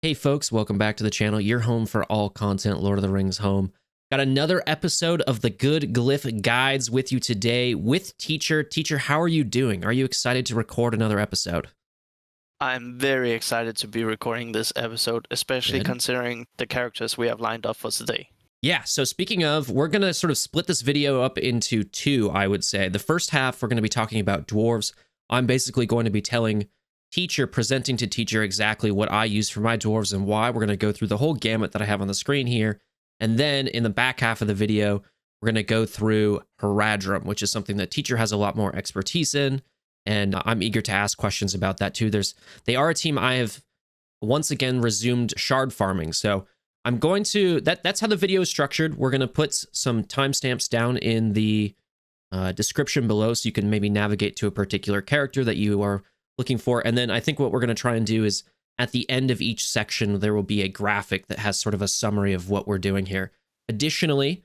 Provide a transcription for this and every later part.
Hey folks, welcome back to the channel. Your home for all content, Lord of the Rings home. Got another episode of the Good Glyph Guides with you today with Teacher. Teacher, how are you doing? Are you excited to record another episode? I'm very excited to be recording this episode, especially Good. considering the characters we have lined up for today. Yeah, so speaking of, we're going to sort of split this video up into two, I would say. The first half, we're going to be talking about dwarves. I'm basically going to be presenting to Teacher exactly what I use for my dwarves and why. We're going to go through the whole gamut that I have on the screen here. And then in the back half of the video, we're going to go through Haradrim, which is something that Teacher has a lot more expertise in. And I'm eager to ask questions about that too. They are a team I have once again resumed shard farming. So I'm going to, that's how the video is structured. We're going to put some timestamps down in the description below so you can maybe navigate to a particular character that you are looking for. And then I think what we're going to try and do is at the end of each section, there will be a graphic that has sort of a summary of what we're doing here. Additionally,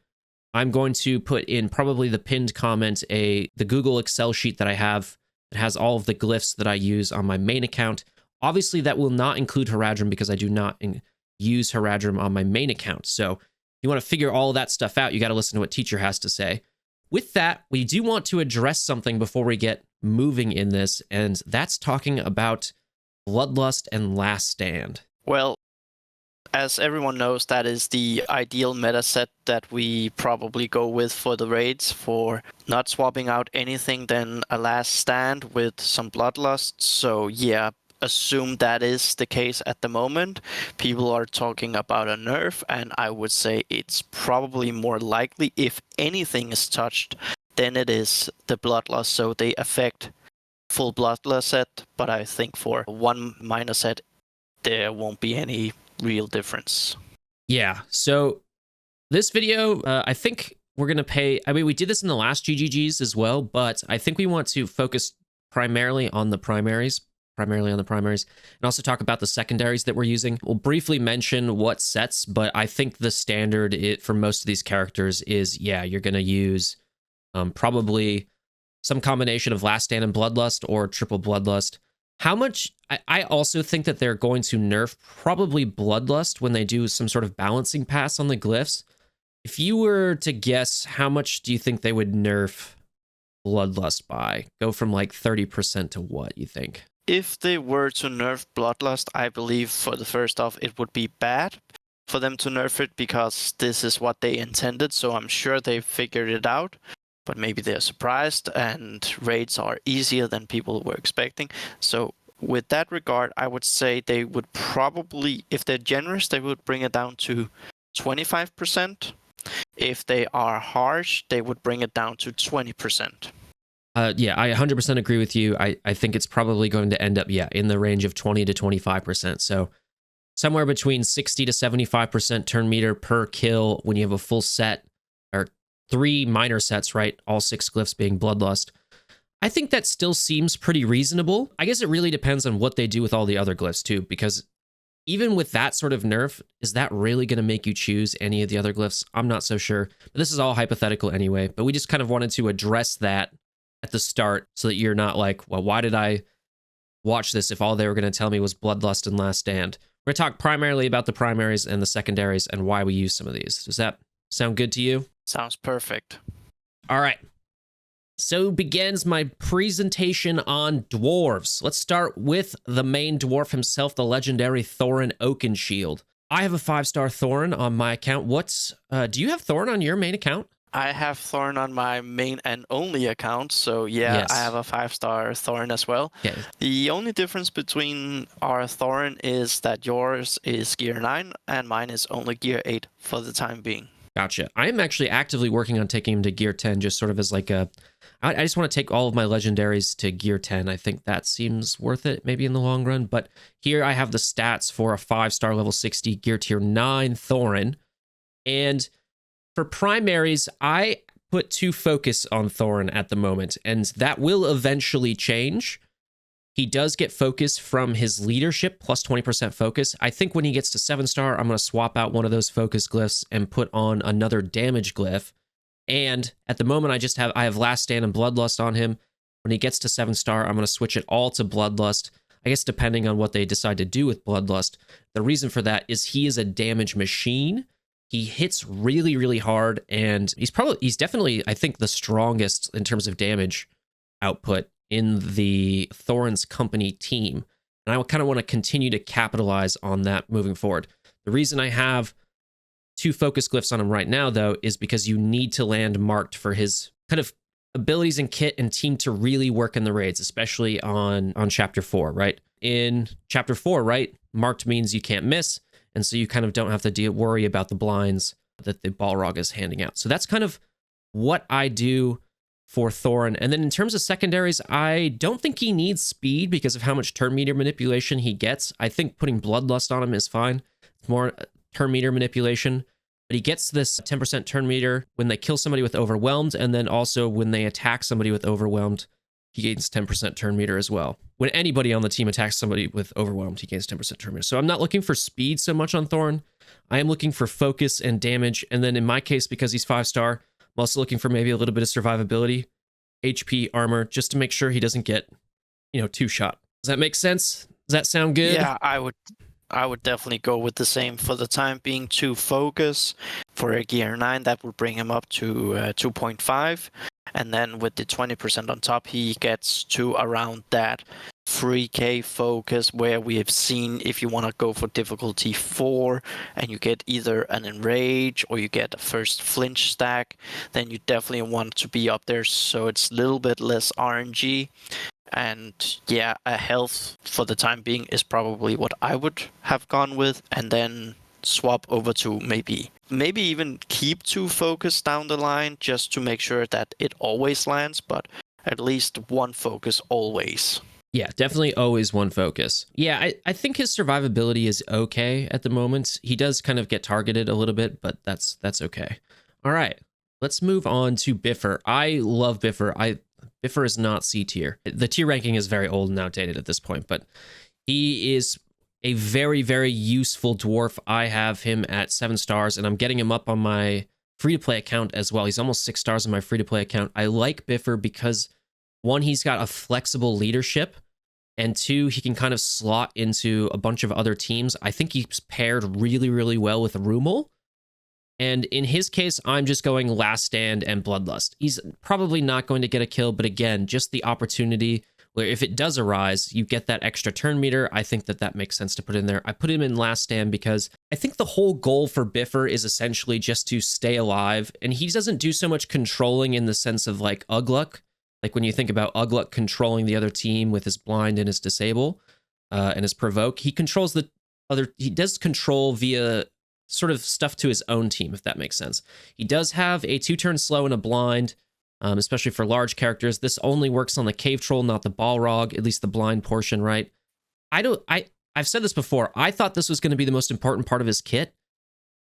I'm going to put in probably the pinned comment, the Google Excel sheet that I have that has all of the glyphs that I use on my main account. Obviously, that will not include Haradrim because I do not use Haradrim on my main account. So if you want to figure all of that stuff out, you got to listen to what Teacher has to say. With that, we do want to address something before we get moving in this, and that's talking about Bloodlust and Last Stand. Well, as everyone knows, that is the ideal meta set that we probably go with for the raids, for not swapping out anything than a Last Stand with some Bloodlust. So yeah, assume that is the case at the moment. People are talking about a nerf, and I would say it's probably more likely, if anything is touched, then it is the Bloodlust. So they affect full Bloodlust set, but I think for one minor set, there won't be any real difference. Yeah, so this video, I think we're going to we did this in the last GGGs as well, but I think we want to focus primarily on the primaries, and also talk about the secondaries that we're using. We'll briefly mention what sets, but I think the standard for most of these characters is, yeah, you're going to use probably some combination of Last Stand and Bloodlust or triple Bloodlust. How much, I also think that they're going to nerf probably Bloodlust when they do some sort of balancing pass on the glyphs. If you were to guess, how much do you think they would nerf Bloodlust by? Go from like 30% to what, you think? If they were to nerf Bloodlust, I believe for the first off, it would be bad for them to nerf it because this is what they intended. So I'm sure they figured it out, but maybe they're surprised and raids are easier than people were expecting. So with that regard, I would say they would probably, if they're generous, they would bring it down to 25%. If they are harsh, they would bring it down to 20%. Yeah, I 100% agree with you. I think it's probably going to end up, in the range of 20 to 25%. So somewhere between 60 to 75% turn meter per kill when you have a full set, or 3 minor sets, right? All 6 glyphs being Bloodlust. I think that still seems pretty reasonable. I guess it really depends on what they do with all the other glyphs too, because even with that sort of nerf, is that really going to make you choose any of the other glyphs? I'm not so sure. But this is all hypothetical anyway, but we just kind of wanted to address that at the start so that you're not like, well, why did I watch this if all they were going to tell me was Bloodlust and Last Stand? We're going to talk primarily about the primaries and the secondaries and why we use some of these. Does that sound good to you? Sounds perfect. All right. So begins my presentation on dwarves. Let's start with the main dwarf himself, the legendary Thorin Oakenshield. I have a 5-star Thorin on my account. Do you have Thorin on your main account? I have Thorin on my main and only account, so yeah, yes. I have a 5-star Thorin as well. Yeah. The only difference between our Thorin is that yours is gear 9 and mine is only gear 8 for the time being. Gotcha. I am actually actively working on taking him to gear 10, just sort of as like I just want to take all of my legendaries to gear 10. I think that seems worth it, maybe in the long run. But here I have the stats for a 5-star level 60 gear tier 9 Thorin. And for primaries, I put 2 focus on Thorin at the moment, and that will eventually change. He does get focus from his leadership, plus 20% focus. I think when he gets to 7-star, I'm going to swap out one of those focus glyphs and put on another damage glyph. And at the moment, I have Last Stand and Bloodlust on him. When he gets to 7-star, I'm going to switch it all to Bloodlust. I guess depending on what they decide to do with Bloodlust. The reason for that is he is a damage machine. He hits really, really hard, and he's definitely, I think, the strongest in terms of damage output in the Thorin's company team. And I kind of want to continue to capitalize on that moving forward. The reason I have 2 focus glyphs on him right now, though, is because you need to land marked for his kind of abilities and kit and team to really work in the raids, especially on chapter 4, right? In chapter 4, right, marked means you can't miss, and so you kind of don't have to worry about the blinds that the Balrog is handing out. So that's kind of what I do for Thorin. And then in terms of secondaries, I don't think he needs speed because of how much turn meter manipulation he gets. I think putting Bloodlust on him is fine. It's more turn meter manipulation. But he gets this 10% turn meter when they kill somebody with Overwhelmed, and then also when they attack somebody with Overwhelmed, he gains 10% turn meter as well. When anybody on the team attacks somebody with Overwhelmed, he gains 10% turn meter. So I'm not looking for speed so much on Thorin. I am looking for focus and damage. And then in my case, because he's 5-star, I'm also looking for maybe a little bit of survivability, HP, armor, just to make sure he doesn't get, 2-shot. Does that make sense? Does that sound good? Yeah, I would definitely go with the same for the time being. 2 focus for a gear 9, that would bring him up to 2.5. And then with the 20% on top, he gets to around that 3k focus, where we have seen if you want to go for difficulty 4 and you get either an enrage or you get a first flinch stack, then you definitely want to be up there, so it's a little bit less RNG. And yeah, a health for the time being is probably what I would have gone with, and then swap over to maybe even keep 2 focus down the line just to make sure that it always lands, but at least 1 focus always. Yeah, definitely always 1 focus. Yeah, I think his survivability is okay at the moment. He does kind of get targeted a little bit, but that's okay. All right, let's move on to Bifur. I love Bifur. Bifur is not C tier. The tier ranking is very old and outdated at this point, but he is a very, very useful dwarf. I have him at 7 stars, and I'm getting him up on my free-to-play account as well. He's almost 6 stars on my free-to-play account. I like Bifur because, 1, he's got a flexible leadership, and 2, he can kind of slot into a bunch of other teams. I think he's paired really, really well with Rumel. And in his case, I'm just going Last Stand and Bloodlust. He's probably not going to get a kill, but again, just the opportunity where if it does arise, you get that extra turn meter. I think that makes sense to put in there. I put him in Last Stand because I think the whole goal for Bifur is essentially just to stay alive. And he doesn't do so much controlling in the sense of like Ugluk. Like when you think about Ugluk controlling the other team with his blind and his disable and his provoke, he controls he does control via sort of stuff to his own team, if that makes sense. He does have a 2-turn slow and a blind, especially for large characters. This only works on the cave troll, not the Balrog, at least the blind portion, right? I've said this before. I thought this was going to be the most important part of his kit.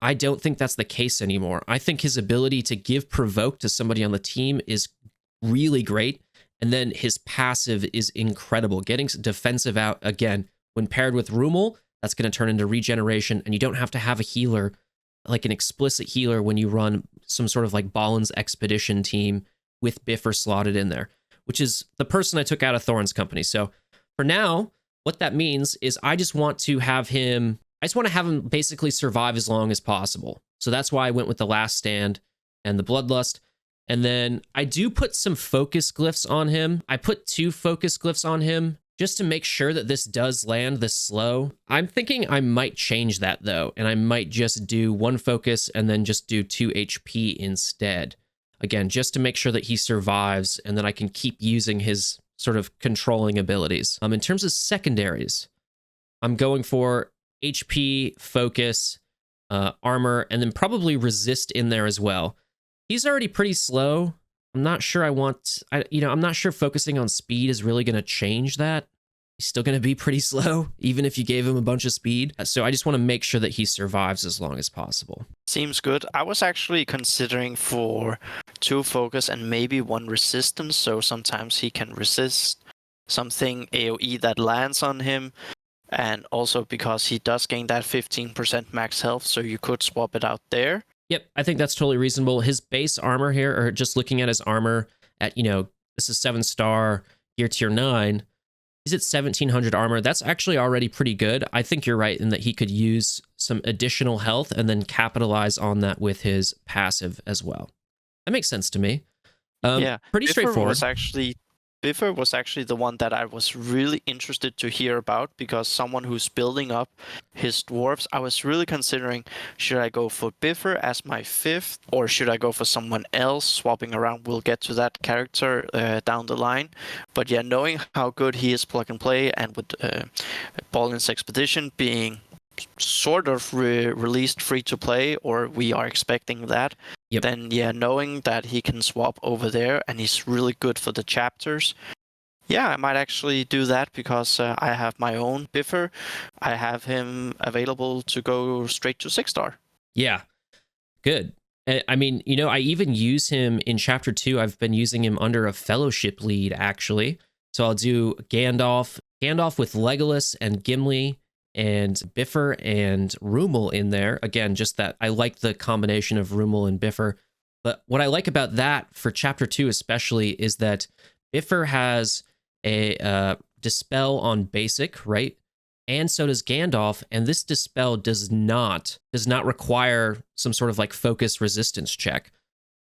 I don't think that's the case anymore. I think his ability to give provoke to somebody on the team is really great. And then his passive is incredible. Getting defensive out, again, when paired with Rumel, that's going to turn into regeneration, and you don't have to have a healer, like an explicit healer, when you run some sort of like Balin's expedition team with Bifur slotted in there, which is the person I took out of Thorin's company. So for now, what that means is I just want to have him basically survive as long as possible. So that's why I went with the Last Stand and the Bloodlust. And then I do put some focus glyphs on him. I put 2 focus glyphs on him just to make sure that this does land this slow. I'm thinking I might change that though, and I might just do 1 focus and then just do 2 HP instead. Again, just to make sure that he survives and then I can keep using his sort of controlling abilities. In terms of secondaries, I'm going for HP, focus, armor, and then probably resist in there as well. He's already pretty slow. I'm not sure I'm not sure focusing on speed is really going to change that. He's still going to be pretty slow, even if you gave him a bunch of speed. So I just want to make sure that he survives as long as possible. Seems good. I was actually considering for 2 focus and maybe 1 resistance, so sometimes he can resist something AoE that lands on him. And also because he does gain that 15% max health, so you could swap it out there. Yep, I think that's totally reasonable. His base armor here, or just looking at his armor at, this is 7-star, gear tier 9. He's at 1700 armor. That's actually already pretty good. I think you're right in that he could use some additional health and then capitalize on that with his passive as well. That makes sense to me. Yeah, pretty straightforward. Bifur was actually the one that I was really interested to hear about, because someone who's building up his dwarves, I was really considering, should I go for Bifur as my 5th, or should I go for someone else, swapping around? We'll get to that character down the line. But yeah, knowing how good he is plug and play, and with Balin's Expedition being sort of released free to play, or we are expecting that, then yeah, knowing that he can swap over there and he's really good for the chapters, yeah, I might actually do that, because I have my own Bifur. I have him available to go straight to 6-star. Yeah, good. I mean, you know, I even use him in chapter 2. I've been using him under a fellowship lead, actually. So I'll do Gandalf with Legolas and Gimli, and Bifur and Rumel in there. Again, just that I like the combination of Rumel and Bifur. But what I like about that for chapter 2 especially is that Bifur has a dispel on basic, right? And so does Gandalf, and this dispel does not require some sort of like focus resistance check.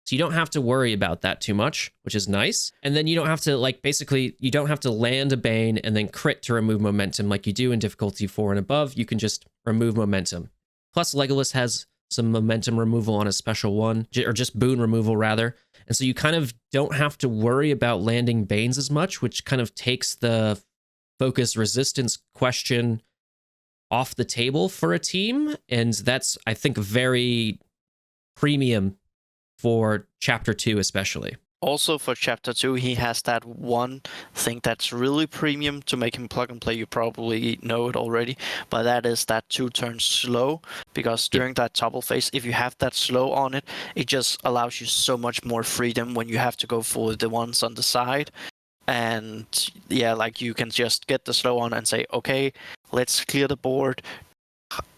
So you don't have to worry about that too much, which is nice. And then you don't have to, like, basically, you don't have to land a Bane and then crit to remove momentum like you do in difficulty 4 and above. You can just remove momentum. Plus, Legolas has some momentum removal on a special one, or just boon removal, rather. And so you kind of don't have to worry about landing Banes as much, which kind of takes the focus resistance question off the table for a team. And that's, I think, very premium for chapter 2 especially. Also for chapter 2, he has that one thing that's really premium to make him plug and play. You probably know it already, but that is that 2-turn slow, because during that topple phase, if you have that slow on it, it just allows you so much more freedom when you have to go for the ones on the side. And yeah, like, you can just get the slow on and say, okay, let's clear the board.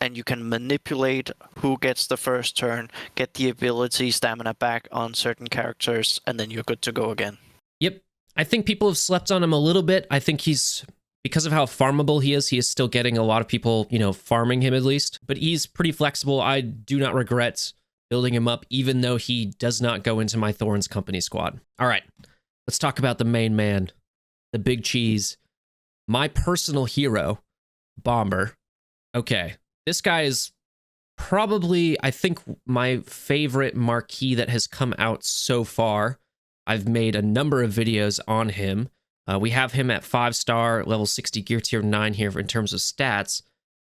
And you can manipulate who gets the first turn, get the ability stamina back on certain characters, and then you're good to go again. Yep. I think people have slept on him a little bit. I think he's, because of how farmable he is still getting a lot of people, you know, farming him at least. But he's pretty flexible. I do not regret building him up, even though he does not go into my Thorin's company squad. All right, let's talk about the main man, the big cheese, my personal hero, Bombur. Okay, this guy is probably, I think, my favorite marquee that has come out so far. I've made a number of videos on him. We have him at 5-star, level 60, gear tier 9 here in terms of stats.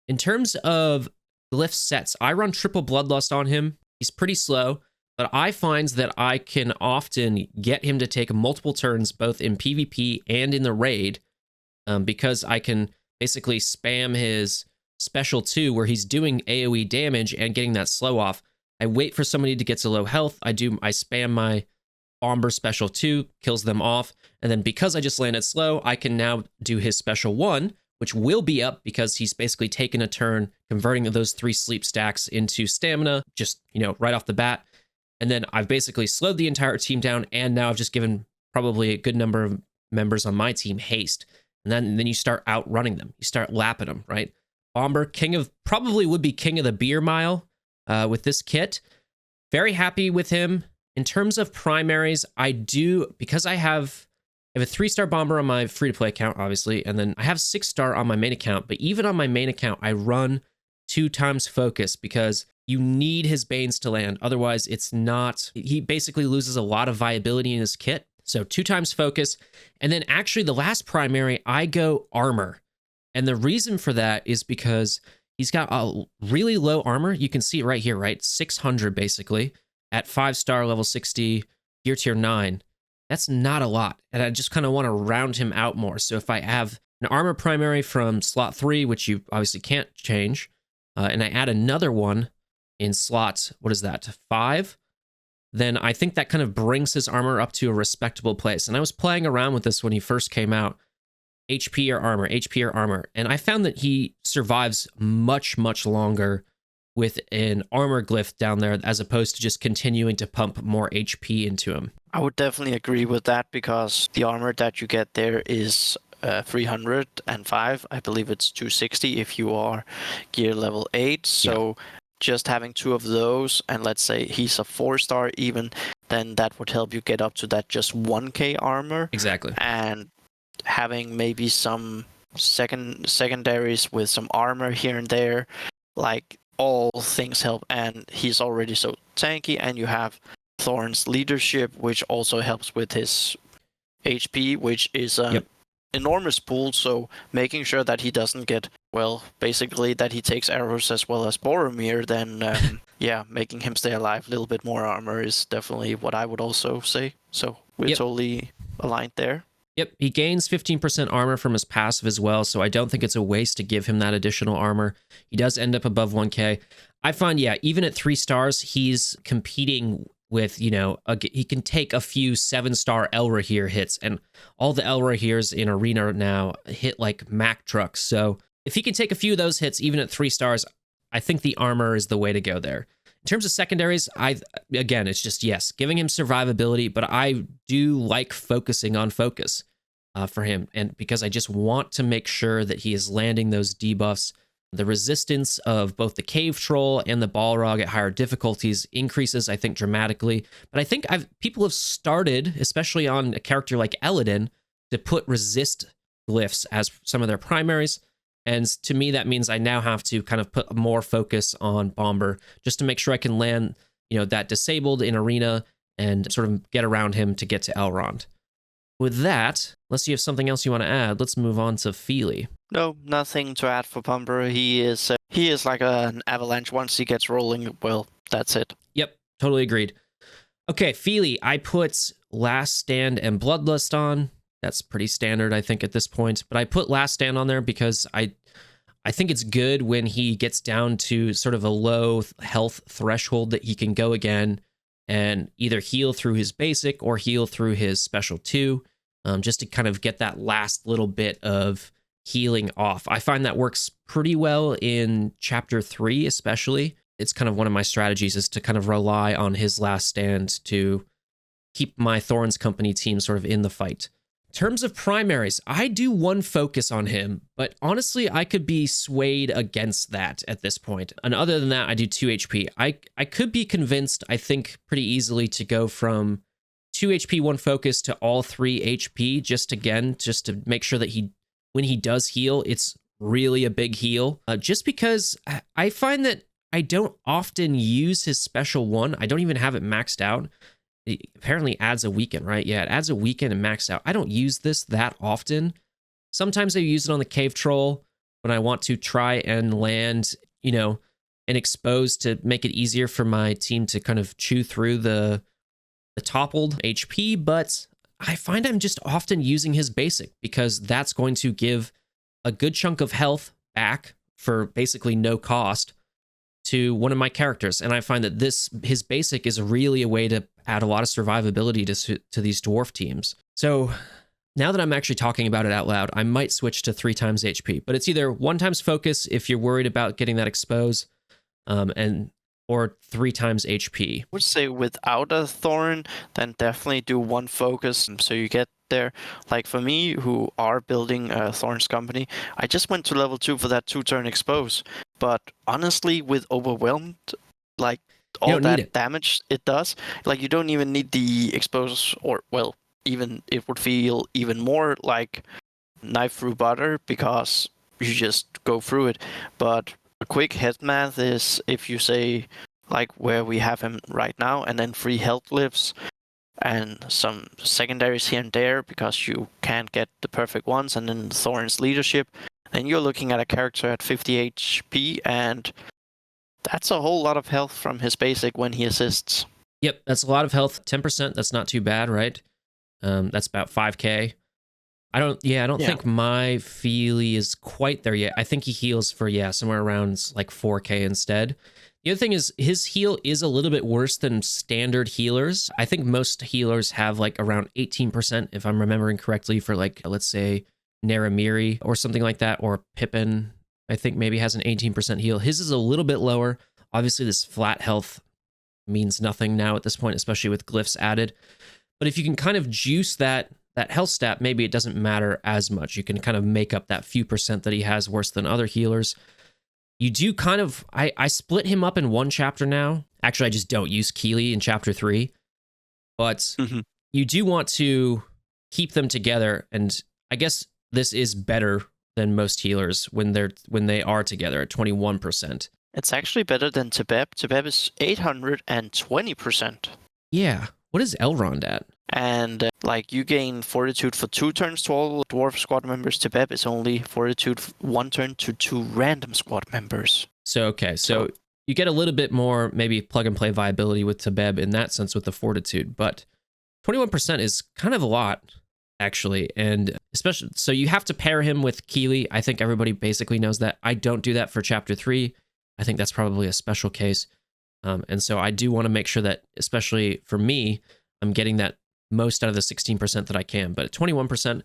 In terms of glyph sets, I run triple bloodlust on him. He's pretty slow, but I find that I can often get him to take multiple turns, both in PvP and in the raid, because I can basically spam his special 2 where he's doing AoE damage and getting that slow off. I wait for somebody to get to low health. I spam my Bombur special 2, kills them off. And then because I just landed slow, I can now do his special 1, which will be up because he's basically taken a turn, converting those 3 sleep stacks into stamina, just, you know, right off the bat. And then I've basically slowed the entire team down, and now I've just given probably a good number of members on my team haste. And then you start outrunning them. You start lapping them, right? Bombur, probably would be king of the beer mile with this kit. Very happy with him. In terms of primaries, because I have a 3-star Bombur on my free-to-play account, obviously, and then I have 6-star on my main account. But even on my main account, I run 2 times focus, because you need his Banes to land. Otherwise, he basically loses a lot of viability in his kit. So 2 times focus. And then actually the last primary, I go armor. And the reason for that is because he's got a really low armor. You can see it right here, right? 600 basically at 5-star, level 60, gear tier 9. That's not a lot. And I just kind of want to round him out more. So if I have an armor primary from slot 3, which you obviously can't change, and I add another one in slot, 5? Then I think that kind of brings his armor up to a respectable place. And I was playing around with this when he first came out. HP or armor. And I found that he survives much, much longer with an armor glyph down there, as opposed to just continuing to pump more HP into him. I would definitely agree with that, because the armor that you get there is 305. I believe it's 260 if you are gear level 8. So just having 2 of those, and let's say he's a 4-star even, then that would help you get up to that just 1k armor. Exactly. And having maybe some secondaries with some armor here and there, like, all things help. And he's already so tanky, and you have Thorin's leadership, which also helps with his HP, which is an enormous pool. So making sure that he doesn't get, well, basically that he takes arrows as well as Boromir, then making him stay alive, a little bit more armor is definitely what I would also say. So we're totally aligned there. Yep, he gains 15% armor from his passive as well, so I don't think it's a waste to give him that additional armor. He does end up above 1k. I find, even at 3 stars, he's competing with, he can take a few 7-star Elrahir hits, and all the Elrahirs in Arena now hit like Mack trucks. So if he can take a few of those hits, even at 3 stars, I think the armor is the way to go there. In terms of secondaries, again, it's just, giving him survivability, but I do like focusing on focus for him, and because I just want to make sure that he is landing those debuffs. The resistance of both the Cave Troll and the Balrog at higher difficulties increases, I think, dramatically. But I think people have started, especially on a character like Eladin, to put resist glyphs as some of their primaries. And to me, that means I now have to kind of put more focus on Bombur just to make sure I can land, that disabled in Arena and sort of get around him to get to Elrond. With that, unless you have something else you want to add, let's move on to FIli. No, nothing to add for Bombur. He is like an avalanche. Once he gets rolling, well, that's it. Yep, totally agreed. Okay, FIli, I put Last Stand and Bloodlust on. That's pretty standard, I think, at this point. But I put Last Stand on there because I think it's good when he gets down to sort of a low health threshold that he can go again and either heal through his basic or heal through his special 2, just to kind of get that last little bit of healing off. I find that works pretty well in Chapter 3, especially. It's kind of one of my strategies is to kind of rely on his Last Stand to keep my Thorin's Company team sort of in the fight. In terms of primaries, I do 1 focus on him, but honestly, I could be swayed against that at this point. And other than that, I do 2 HP. I could be convinced, I think, pretty easily to go from 2 HP, 1 focus to all 3 HP, just to make sure that when he does heal, it's really a big heal. Just because I find that I don't often use his special 1. I don't even have it maxed out. It apparently adds a weaken, right? Yeah, it adds a weaken and maxed out. I don't use this that often. Sometimes I use it on the Cave Troll when I want to try and land, and expose to make it easier for my team to kind of chew through the toppled HP, but I find I'm just often using his basic because that's going to give a good chunk of health back for basically no cost to one of my characters. And I find that his basic is really a way to add a lot of survivability to these dwarf teams. So now that I'm actually talking about it out loud, I might switch to 3 times HP, but it's either 1 times focus if you're worried about getting that expose, or 3 times HP. I would say without a Thorin, then definitely do 1 focus so you get there. Like for me, who are building Thorin's Company, I just went to level 2 for that 2-turn expose. But honestly, with Overwhelmed, like all that damage it does, like you don't even need the expose, or well, even it would feel even more like knife through butter because you just go through it. But a quick head math is if you say like where we have him right now, and then 3 health lifts and some secondaries here and there because you can't get the perfect ones, and then Thorin's leadership, then you're looking at a character at 50 HP, and that's a whole lot of health from his basic when he assists. Yep, that's a lot of health. 10%, that's not too bad, right? That's about 5k. I don't think my FIli is quite there yet. I think he heals for, somewhere around like 4k instead. The other thing is his heal is a little bit worse than standard healers. I think most healers have like around 18%, if I'm remembering correctly, for like, let's say, Naramiri or something like that, or Pippin, I think maybe has an 18% heal. His is a little bit lower. Obviously, this flat health means nothing now at this point, especially with glyphs added. But if you can kind of juice that that health stat, maybe it doesn't matter as much. You can kind of make up that few percent that he has worse than other healers. You do kind of, I split him up in one chapter now. Actually, I just don't use Kili in chapter 3. But you do want to keep them together. And I guess this is better than most healers when they are together at 21%. It's actually better than Tibeb. Tibeb is 820%. Yeah. What is Elrond at? And you gain fortitude for 2 turns to all dwarf squad members. Tibeb is only fortitude 1 turn to 2 random squad members. So you get a little bit more maybe plug and play viability with Tibeb in that sense with the fortitude, but 21% is kind of a lot actually, and especially so you have to pair him with Kili. I think everybody basically knows that. I don't do that for chapter 3. I think that's probably a special case, and so I do want to make sure that, especially for me, I'm getting that most out of the 16% that I can. But at 21%,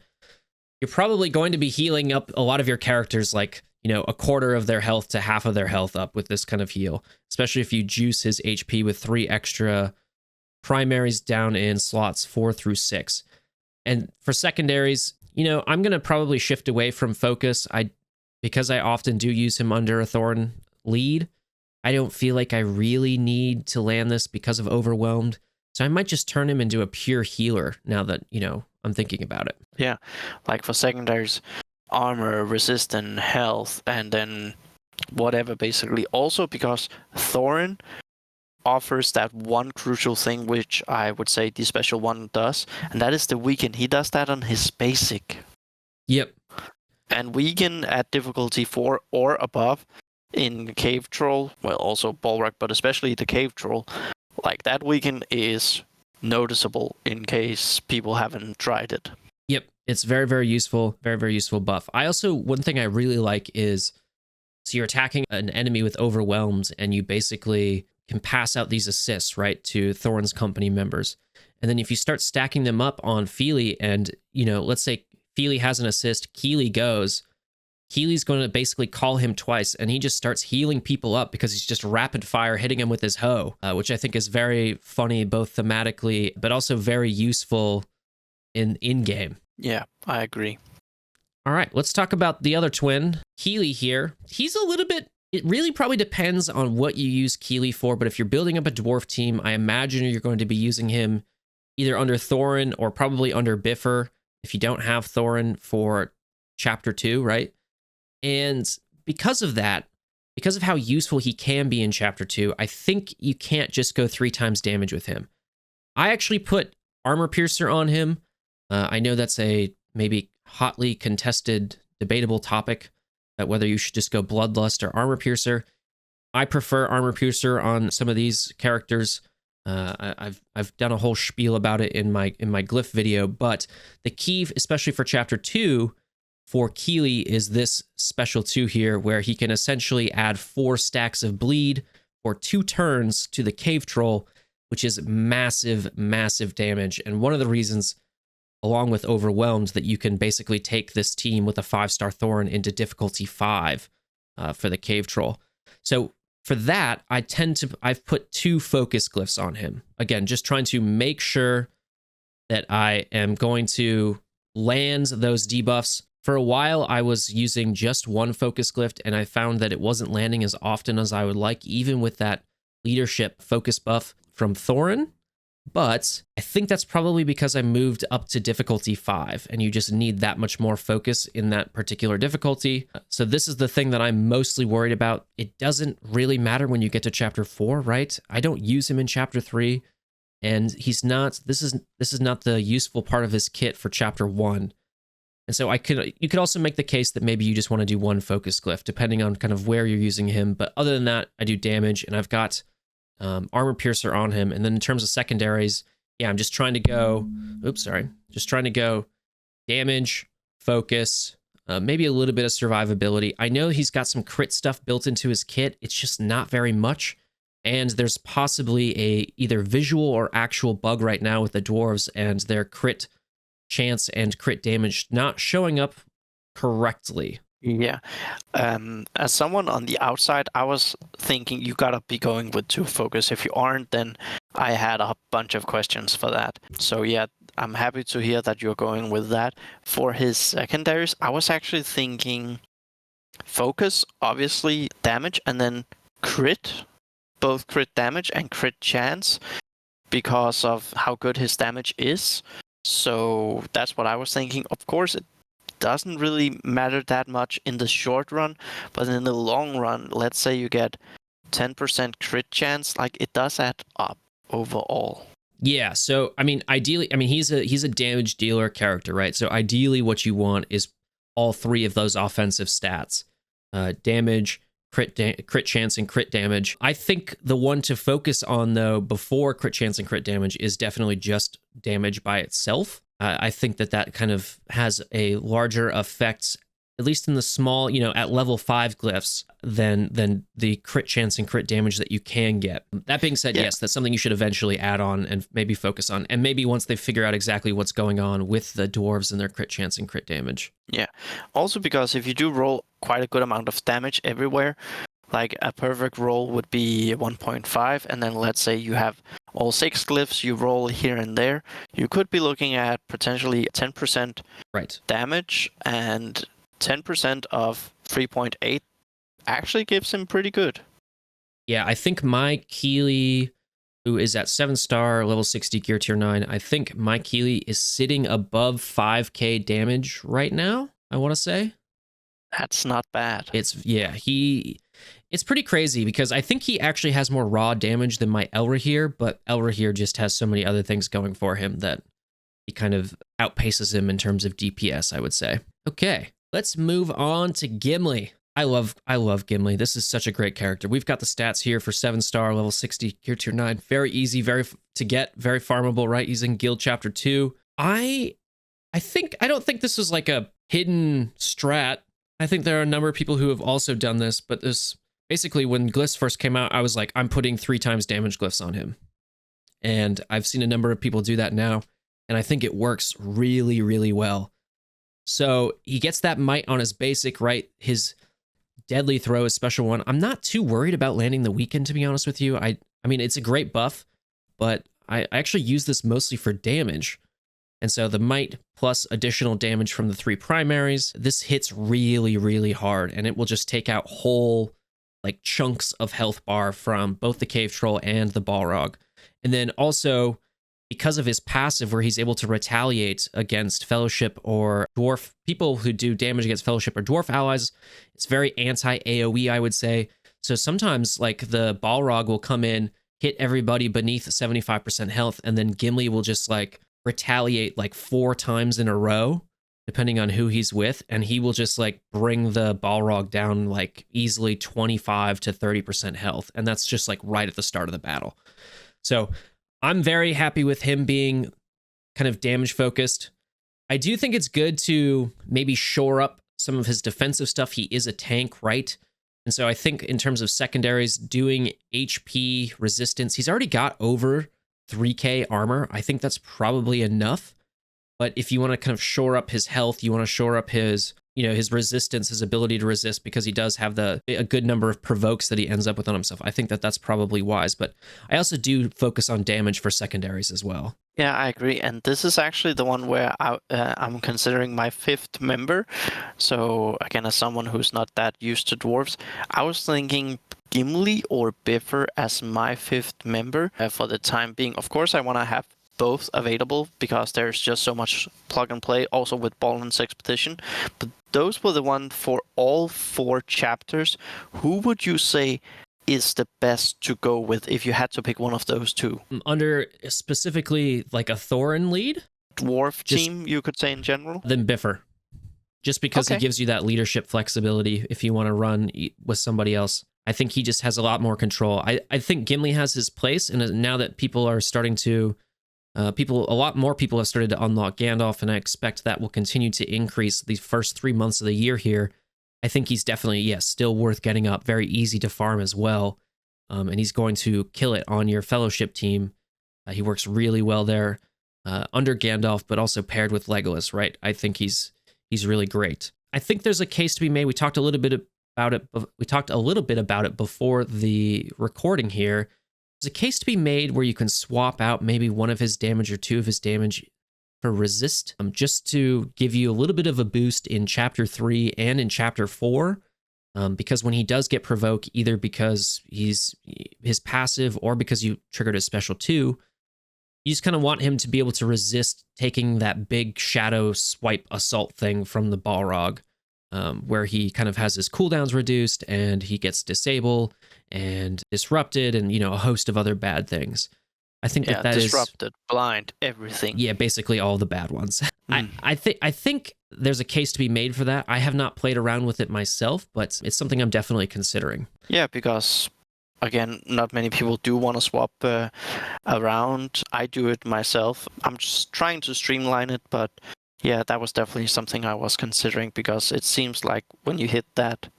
you're probably going to be healing up a lot of your characters, like, a quarter of their health to half of their health up with this kind of heal, especially if you juice his HP with 3 extra primaries down in slots 4 through 6. And for secondaries, I'm going to probably shift away from focus. Because I often do use him under a Thorin lead, I don't feel like I really need to land this because of overwhelmed. So I might just turn him into a pure healer now that, I'm thinking about it. Yeah, like for secondaries, armor, resistance, health, and then whatever basically. Also because Thorin offers that one crucial thing which I would say the special one does, and that is the weaken. He does that on his basic. Yep. And weaken at difficulty 4 or above in Cave Troll, well also Bulwark, but especially the Cave Troll, that weaken is noticeable in case people haven't tried it. Yep, it's very, very useful. Very, very useful buff. One thing I really like is, so you're attacking an enemy with overwhelmed, and you basically can pass out these assists, right, to Thorin's company members. And then if you start stacking them up on FIli, and, let's say FIli has an assist, Kili goes, Kili's going to basically call him twice, and he just starts healing people up because he's just rapid fire hitting him with his hoe, which I think is very funny, both thematically, but also very useful in-game. Yeah, I agree. All right, let's talk about the other twin, Kili here. He's a little bit, it really probably depends on what you use Kili for, but if you're building up a dwarf team, I imagine you're going to be using him either under Thorin or probably under Bifur if you don't have Thorin for chapter 2, right? And because of that, because of how useful he can be in chapter 2, I think you can't just go 3 times damage with him. I actually put Armor Piercer on him. I know that's a maybe hotly contested, debatable topic, whether you should just go Bloodlust or Armor Piercer. I prefer Armor Piercer on some of these characters. I've done a whole spiel about it in my Glyph video, but the key, especially for chapter 2, for Kili is this special 2 here, where he can essentially add 4 stacks of bleed for 2 turns to the Cave Troll, which is massive, massive damage. And one of the reasons, along with Overwhelmed, that you can basically take this team with a 5-star Thorin into difficulty 5 for the Cave Troll. So for that, I've put 2 focus glyphs on him. Again, just trying to make sure that I am going to land those debuffs. For a while, I was using just 1 focus glyph, and I found that it wasn't landing as often as I would like, even with that leadership focus buff from Thorin. But I think that's probably because I moved up to difficulty 5, and you just need that much more focus in that particular difficulty. So this is the thing that I'm mostly worried about. It doesn't really matter when you get to chapter 4, right? I don't use him in chapter 3, and he's not. This is not the useful part of his kit for chapter 1. And so you could also make the case that maybe you just want to do 1 focus glyph, depending on kind of where you're using him. But other than that, I do damage, and I've got Armor Piercer on him. And then in terms of secondaries, yeah, I'm just trying to go, just trying to go damage, focus, maybe a little bit of survivability. I know he's got some crit stuff built into his kit. It's just not very much. And there's possibly a either visual or actual bug right now with the dwarves and their crit chance and crit damage not showing up correctly. Yeah. As someone on the outside, I was thinking you gotta be going with 2 focus. If you aren't, then I had a bunch of questions for that. So yeah, I'm happy to hear that you're going with that. For his secondaries, I was actually thinking focus, obviously damage, and then crit, both crit damage and crit chance, because of how good his damage is. So that's what I was thinking. Of course, it doesn't really matter that much in the short run, but in the long run, let's say you get 10% crit chance, like it does add up overall. Yeah, so I mean, ideally, I mean he's a damage dealer character, right? So ideally, what you want is all three of those offensive stats: damage, crit chance, and crit damage. I think the one to focus on though before crit chance and crit damage is definitely just damage by itself. I think that kind of has a larger effect, at least in the small, at level 5 glyphs, than the crit chance and crit damage that you can get. That being said, yes, that's something you should eventually add on and maybe focus on. And maybe once they figure out exactly what's going on with the dwarves and their crit chance and crit damage. Yeah. Also because if you do roll quite a good amount of damage everywhere, like a perfect roll would be 1.5, and then let's say you have all 6 glyphs, you roll here and there, you could be looking at potentially 10% damage, and 10% of 3.8 actually gives him pretty good. Yeah, I think my Kili, who is at 7-star, level 60, gear tier 9, I think my Kili is sitting above 5k damage right now, I want to say. That's not bad. It's pretty crazy because I think he actually has more raw damage than my Elrahir, but Elrahir just has so many other things going for him that he kind of outpaces him in terms of DPS, I would say. Okay, let's move on to Gimli. I love Gimli. This is such a great character. We've got the stats here for 7-star, level 60, gear tier 9. Very easy, to get, very farmable, right? Using Guild Chapter 2. I don't think this is like a hidden strat. I think there are a number of people who have also done this, but this basically when Glyphs first came out, I was like, I'm putting 3 times damage Glyphs on him. And I've seen a number of people do that now, and I think it works really, really well. So he gets that might on his basic, right? His deadly throw is special one. I'm not too worried about landing the weaken, to be honest with you. I mean, it's a great buff, but I actually use this mostly for damage. And so the might plus additional damage from the 3 primaries, this hits really, really hard, and it will just take out whole like chunks of health bar from both the cave troll and the balrog. And then also, because of his passive where he's able to retaliate against fellowship or dwarf people who do damage against fellowship or dwarf allies, it's very anti-AoE, I would say. So sometimes like the balrog will come in, hit everybody beneath 75% health, and then Gimli will just like retaliate like 4 times in a row, depending on who he's with, and he will just like bring the balrog down like easily 25 to 30% health, and that's just like right at the start of the battle. So I'm very happy with him being kind of damage focused. I do think it's good to maybe shore up some of his defensive stuff. He is a tank, right? And so I think in terms of secondaries, doing HP resistance, he's already got over 3k armor. I think that's probably enough. But if you want to kind of shore up his health, you want to shore up his, his resistance, his ability to resist, because he does have a good number of provokes that he ends up with on himself. I think that's probably wise. But I also do focus on damage for secondaries as well. Yeah, I agree. And this is actually the one where I'm considering my 5th member. So again, as someone who's not that used to dwarves, I was thinking Gimli or Bifur as my 5th member for the time being. Of course, I want to have both available because there's just so much plug and play also with Balin's Expedition. But those were the one for all 4 chapters. Who would you say is the best to go with if you had to pick one of those 2? Under specifically like a Thorin lead? Dwarf team, you could say in general? Then Bifur. Just because he gives you that leadership flexibility if you want to run with somebody else. I think he just has a lot more control. I think Gimli has his place, and now that people are starting to a lot more people have started to unlock Gandalf, and I expect that will continue to increase these first 3 months of the year here. I think he's definitely, yes, still worth getting up. Very easy to farm as well. And he's going to kill it on your fellowship team. He works really well there under Gandalf, but also paired with Legolas, right? I think he's really great. I think there's a case to be made. We talked a little bit about it before the recording here. There's a case to be made where you can swap out maybe one of his damage or 2 of his damage for resist, just to give you a little bit of a boost in chapter 3 and in chapter 4. Because when he does get provoke, either because he's his passive or because you triggered his special 2, you just kind of want him to be able to resist taking that big shadow swipe assault thing from the Balrog, where he kind of has his cooldowns reduced and he gets disable and disrupted and, you know, a host of other bad things. I think that disrupted, blind, everything. Yeah, basically all the bad ones. I think there's a case to be made for that. I have not played around with it myself, but it's something I'm definitely considering. Yeah, because again, not many people do want to swap around. I do it myself. I'm just trying to streamline it, but yeah, that was definitely something I was considering, because it seems like when you hit that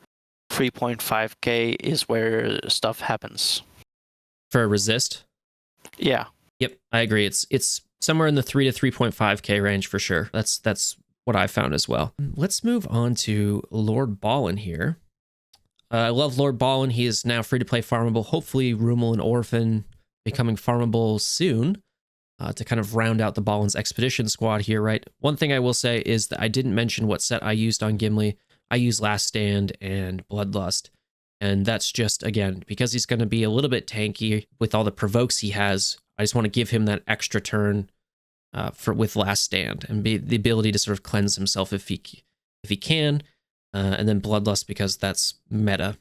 3.5k is where stuff happens. For a resist? Yeah. Yep, I agree. It's somewhere in the 3 to 3.5k range for sure. That's what I found as well. Let's move on to Lord Balin here. I love Lord Balin. He is now free to play farmable. Hopefully Rummel and Orphan becoming farmable soon to kind of round out the Balin's expedition squad here, right? One thing I will say is that I didn't mention what set I used on Gimli. I used Last Stand and Bloodlust. And that's just, again, because he's going to be a little bit tanky with all the provokes he has. I just want to give him that extra turn with Last Stand and the ability to sort of cleanse himself if he can. And then Bloodlust because that's meta.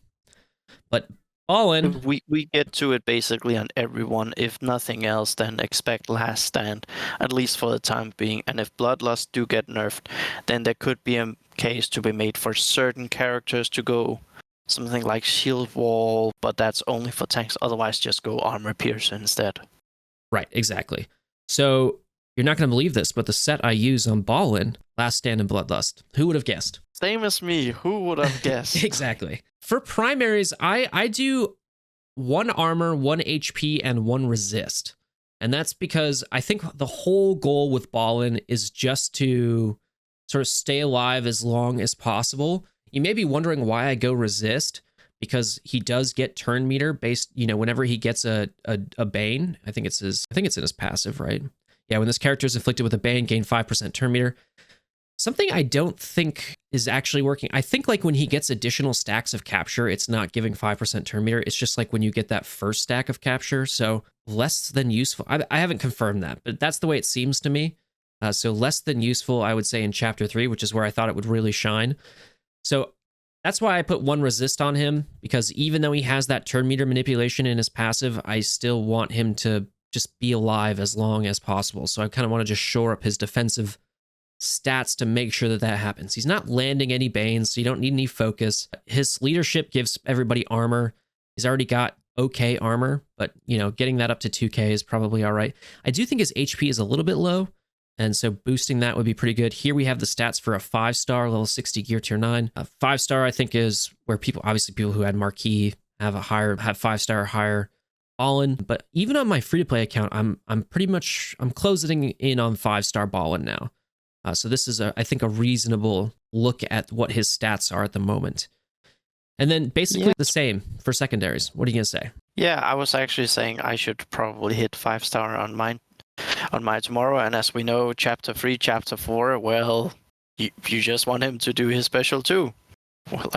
But Balin, we get to it basically on everyone. If nothing else, then expect Last Stand, at least for the time being. And if Bloodlust do get nerfed, then there could be a case to be made for certain characters to go something like Shield Wall, but that's only for tanks. Otherwise, just go Armor Piercer instead. Right, exactly. So you're not going to believe this, but the set I use on Balin, Last Stand and Bloodlust. Who would have guessed? Same as me. Who would have guessed? Exactly. For primaries, I do 1 armor, 1 HP, and 1 resist. And that's because I think the whole goal with Balin is just to sort of stay alive as long as possible. You may be wondering why I go resist, because he does get turn meter based, you know, whenever he gets a Bane. I think it's in his passive, right? Yeah, when this character is afflicted with a Bane, gain 5% turn meter. Something I don't think is actually working. I think like when he gets additional stacks of capture, it's not giving 5% turn meter. It's just like when you get that first stack of capture. So less than useful. I haven't confirmed that, but that's the way it seems to me. So less than useful, I would say, in chapter 3, which is where I thought it would really shine. So that's why I put 1 resist on him, because even though he has that turn meter manipulation in his passive, I still want him to just be alive as long as possible. So I kind of want to just shore up his defensive stats to make sure that that happens. He's not landing any Banes, so you don't need any focus. His leadership gives everybody armor. He's already got okay armor, but, you know, getting that up to 2k is probably all right. I do think his HP is a little bit low, and so boosting that would be pretty good. Here we have the stats for a 5-star, level 60 gear tier 9. A 5-star, I think, is where people who had Marquee have 5-star or higher. Balin, but even on my free-to-play account, I'm closing in on 5-star Balin now. So this is, I think, a reasonable look at what his stats are at the moment. And then basically the same for secondaries. What are you going to say? Yeah, I was actually saying I should probably hit 5-star on mine tomorrow. And as we know, chapter 3, chapter 4, well, you just want him to do his special too. Well,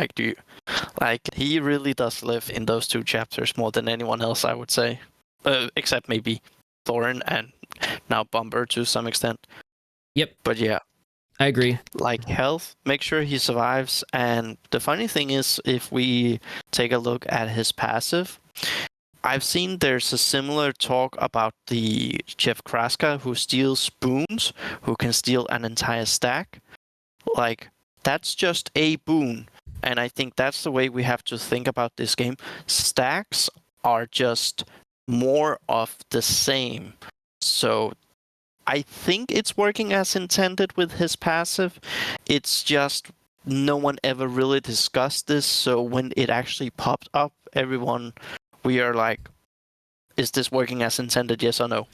he really does live in those 2 chapters more than anyone else, I would say. Except maybe Thorin and now Bombur to some extent. Yep. But yeah. I agree. Like health, make sure he survives. And the funny thing is, if we take a look at his passive, I've seen there's a similar talk about the Chef Kraska who steals spoons, who can steal an entire stack. Like, that's just a boon. And I think that's the way we have to think about this game. Stacks are just more of the same. So I think it's working as intended with his passive. It's just no one ever really discussed this. So when it actually popped up, we are like, is this working as intended? Yes or no?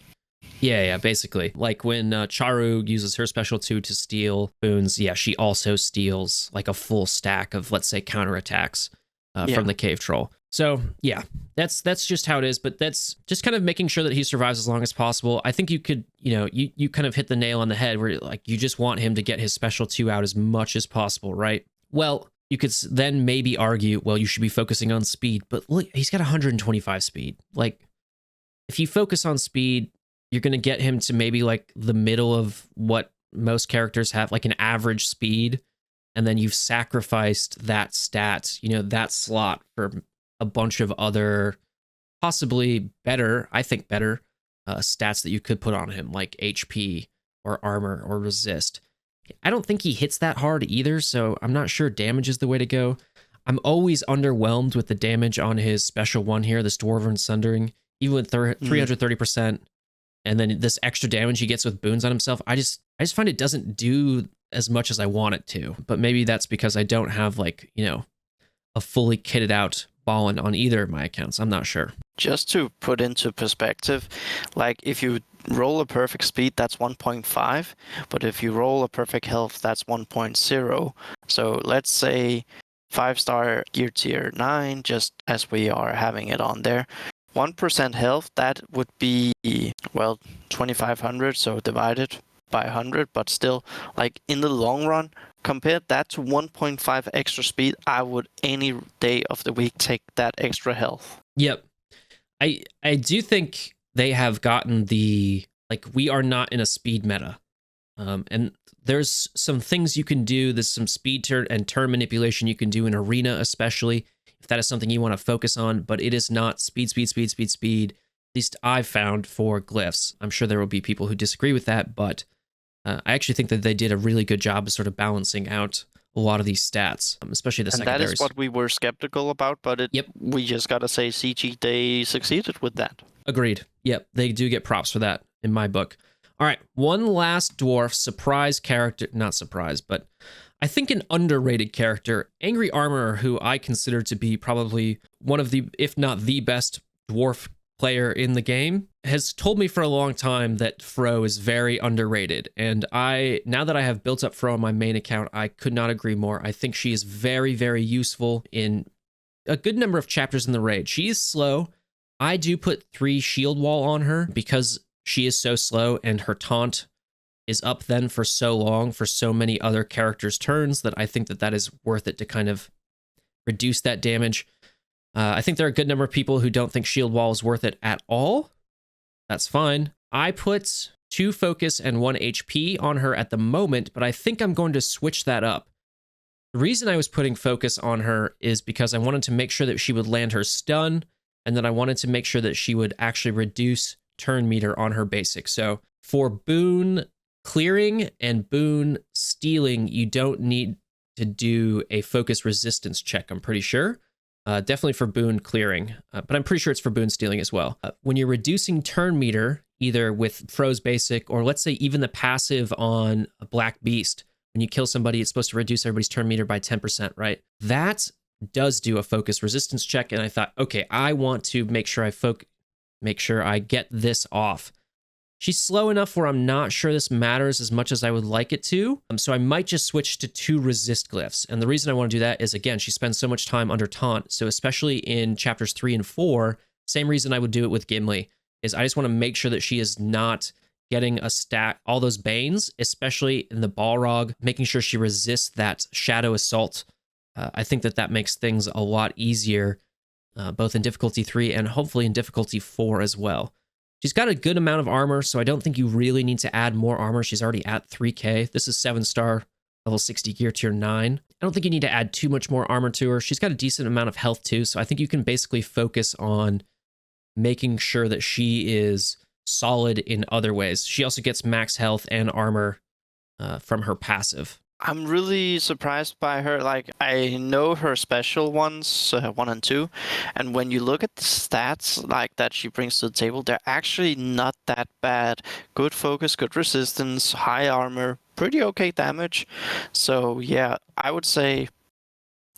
Yeah, basically. Like when Charu uses her special 2 to steal boons, yeah, she also steals like a full stack of, let's say, counterattacks from the cave troll. So yeah, that's just how it is. But that's just kind of making sure that he survives as long as possible. I think you could, you kind of hit the nail on the head where like you just want him to get his special 2 out as much as possible, right? Well, you could then maybe argue, well, you should be focusing on speed, but look, he's got 125 speed. Like, if you focus on speed, you're going to get him to maybe like the middle of what most characters have, like an average speed. And then you've sacrificed that stat, that slot for a bunch of other possibly better, I think better stats that you could put on him, like HP or armor or resist. I don't think he hits that hard either, so I'm not sure damage is the way to go. I'm always underwhelmed with the damage on his special 1 here, this Dwarven Sundering, even with 330%, and then this extra damage he gets with boons on himself. I just find it doesn't do as much as I want it to, but maybe that's because I don't have like, a fully kitted out Balin on either of my accounts. I'm not sure. Just to put into perspective, like if you roll a perfect speed, that's 1.5, but if you roll a perfect health, that's 1.0. So let's say 5-star gear tier 9, just as we are having it on there. 1% health, that would be, well, 2,500, so divided by 100, but still, like in the long run, compare that to 1.5 extra speed, I would any day of the week take that extra health. Yep. I do think they have gotten we are not in a speed meta. And there's some things you can do. There's some speed and turn manipulation you can do in Arena, especially if that is something you want to focus on, but it is not speed. At least I've found for glyphs. I'm sure there will be people who disagree with that, but I actually think that they did a really good job of sort of balancing out a lot of these stats, especially the secondaries. And that is what we were skeptical about, but we just gotta say CG, they succeeded with that. Agreed. Yep, they do get props for that in my book. All right, one last dwarf surprise character, not surprise, but I think an underrated character, Angry Armorer, who I consider to be probably one of the, if not the best dwarf player in the game, has told me for a long time that Fro is very underrated. And now that I have built up Fro on my main account, I could not agree more. I think she is very, very useful in a good number of chapters in the raid. She is slow. I do put 3 shield wall on her because she is so slow and her taunt is up then for so long for so many other characters' turns that I think that is worth it to kind of reduce that damage. I think there are a good number of people who don't think shield wall is worth it at all. That's fine. I put 2 focus and 1 HP on her at the moment, but I think I'm going to switch that up. The reason I was putting focus on her is because I wanted to make sure that she would land her stun, and then I wanted to make sure that she would actually reduce turn meter on her basic. So for boon clearing and boon stealing, you don't need to do a focus resistance check, I'm pretty sure. Definitely for boon clearing, but I'm pretty sure it's for boon stealing as well. When you're reducing turn meter, either with Fro's basic, or let's say even the passive on a Black Beast, when you kill somebody, it's supposed to reduce everybody's turn meter by 10%, right? That does do a focus resistance check, and I thought, okay, I want to make sure I get this off. She's slow enough where I'm not sure this matters as much as I would like it to. So I might just switch to 2 resist glyphs. And the reason I want to do that is, again, she spends so much time under taunt. So especially in chapters 3 and 4, same reason I would do it with Gimli, is I just want to make sure that she is not getting a stack, all those Banes, especially in the Balrog, making sure she resists that Shadow Assault. I think that makes things a lot easier, both in difficulty 3 and hopefully in difficulty 4 as well. She's got a good amount of armor, so I don't think you really need to add more armor. She's already at 3k. This is 7-star, level 60 gear tier 9. I don't think you need to add too much more armor to her. She's got a decent amount of health too, so I think you can basically focus on making sure that she is solid in other ways. She also gets max health and armor from her passive. I'm really surprised by her. Like, I know her special ones, 1 and 2, and when you look at the stats like that she brings to the table, they're actually not that bad. Good focus, good resistance, high armor, pretty okay damage. So yeah, I would say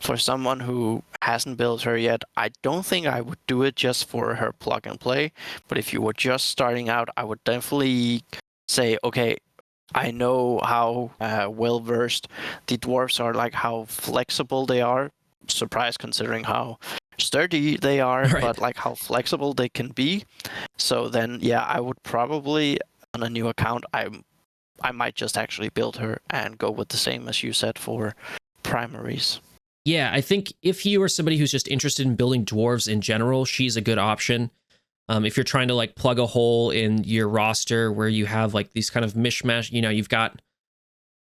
for someone who hasn't built her yet, I don't think I would do it just for her plug and play. But if you were just starting out, I would definitely say, okay, I know how well versed the dwarves are, like how flexible they are. Surprised considering how sturdy they are, Right. but like how flexible they can be. So then, yeah, I would probably on a new account, I might just actually build her and go with the same as you said for primaries. Yeah, I think if you are somebody who's just interested in building dwarves in general, she's a good option. If you're trying to like plug a hole in your roster where you have like these kind of mishmash, you know, you've got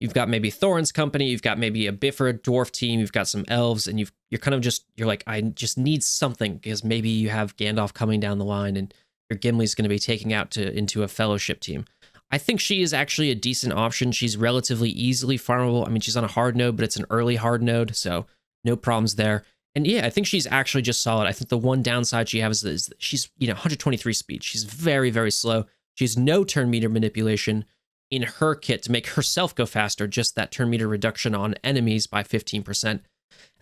maybe Thorin's company, you've got maybe a Bifur dwarf team, you've got some elves, and you're kind of just, you're like, I just need something, because maybe you have Gandalf coming down the line and your Gimli's going to be taking out into a fellowship team. I think she is actually a decent option. She's relatively easily farmable. I mean, she's on a hard node, but it's an early hard node, so no problems there. And yeah, I think she's actually just solid. I think the one downside she has is that she's, 123 speed. She's very, very slow. She has no turn meter manipulation in her kit to make herself go faster, just that turn meter reduction on enemies by 15%. And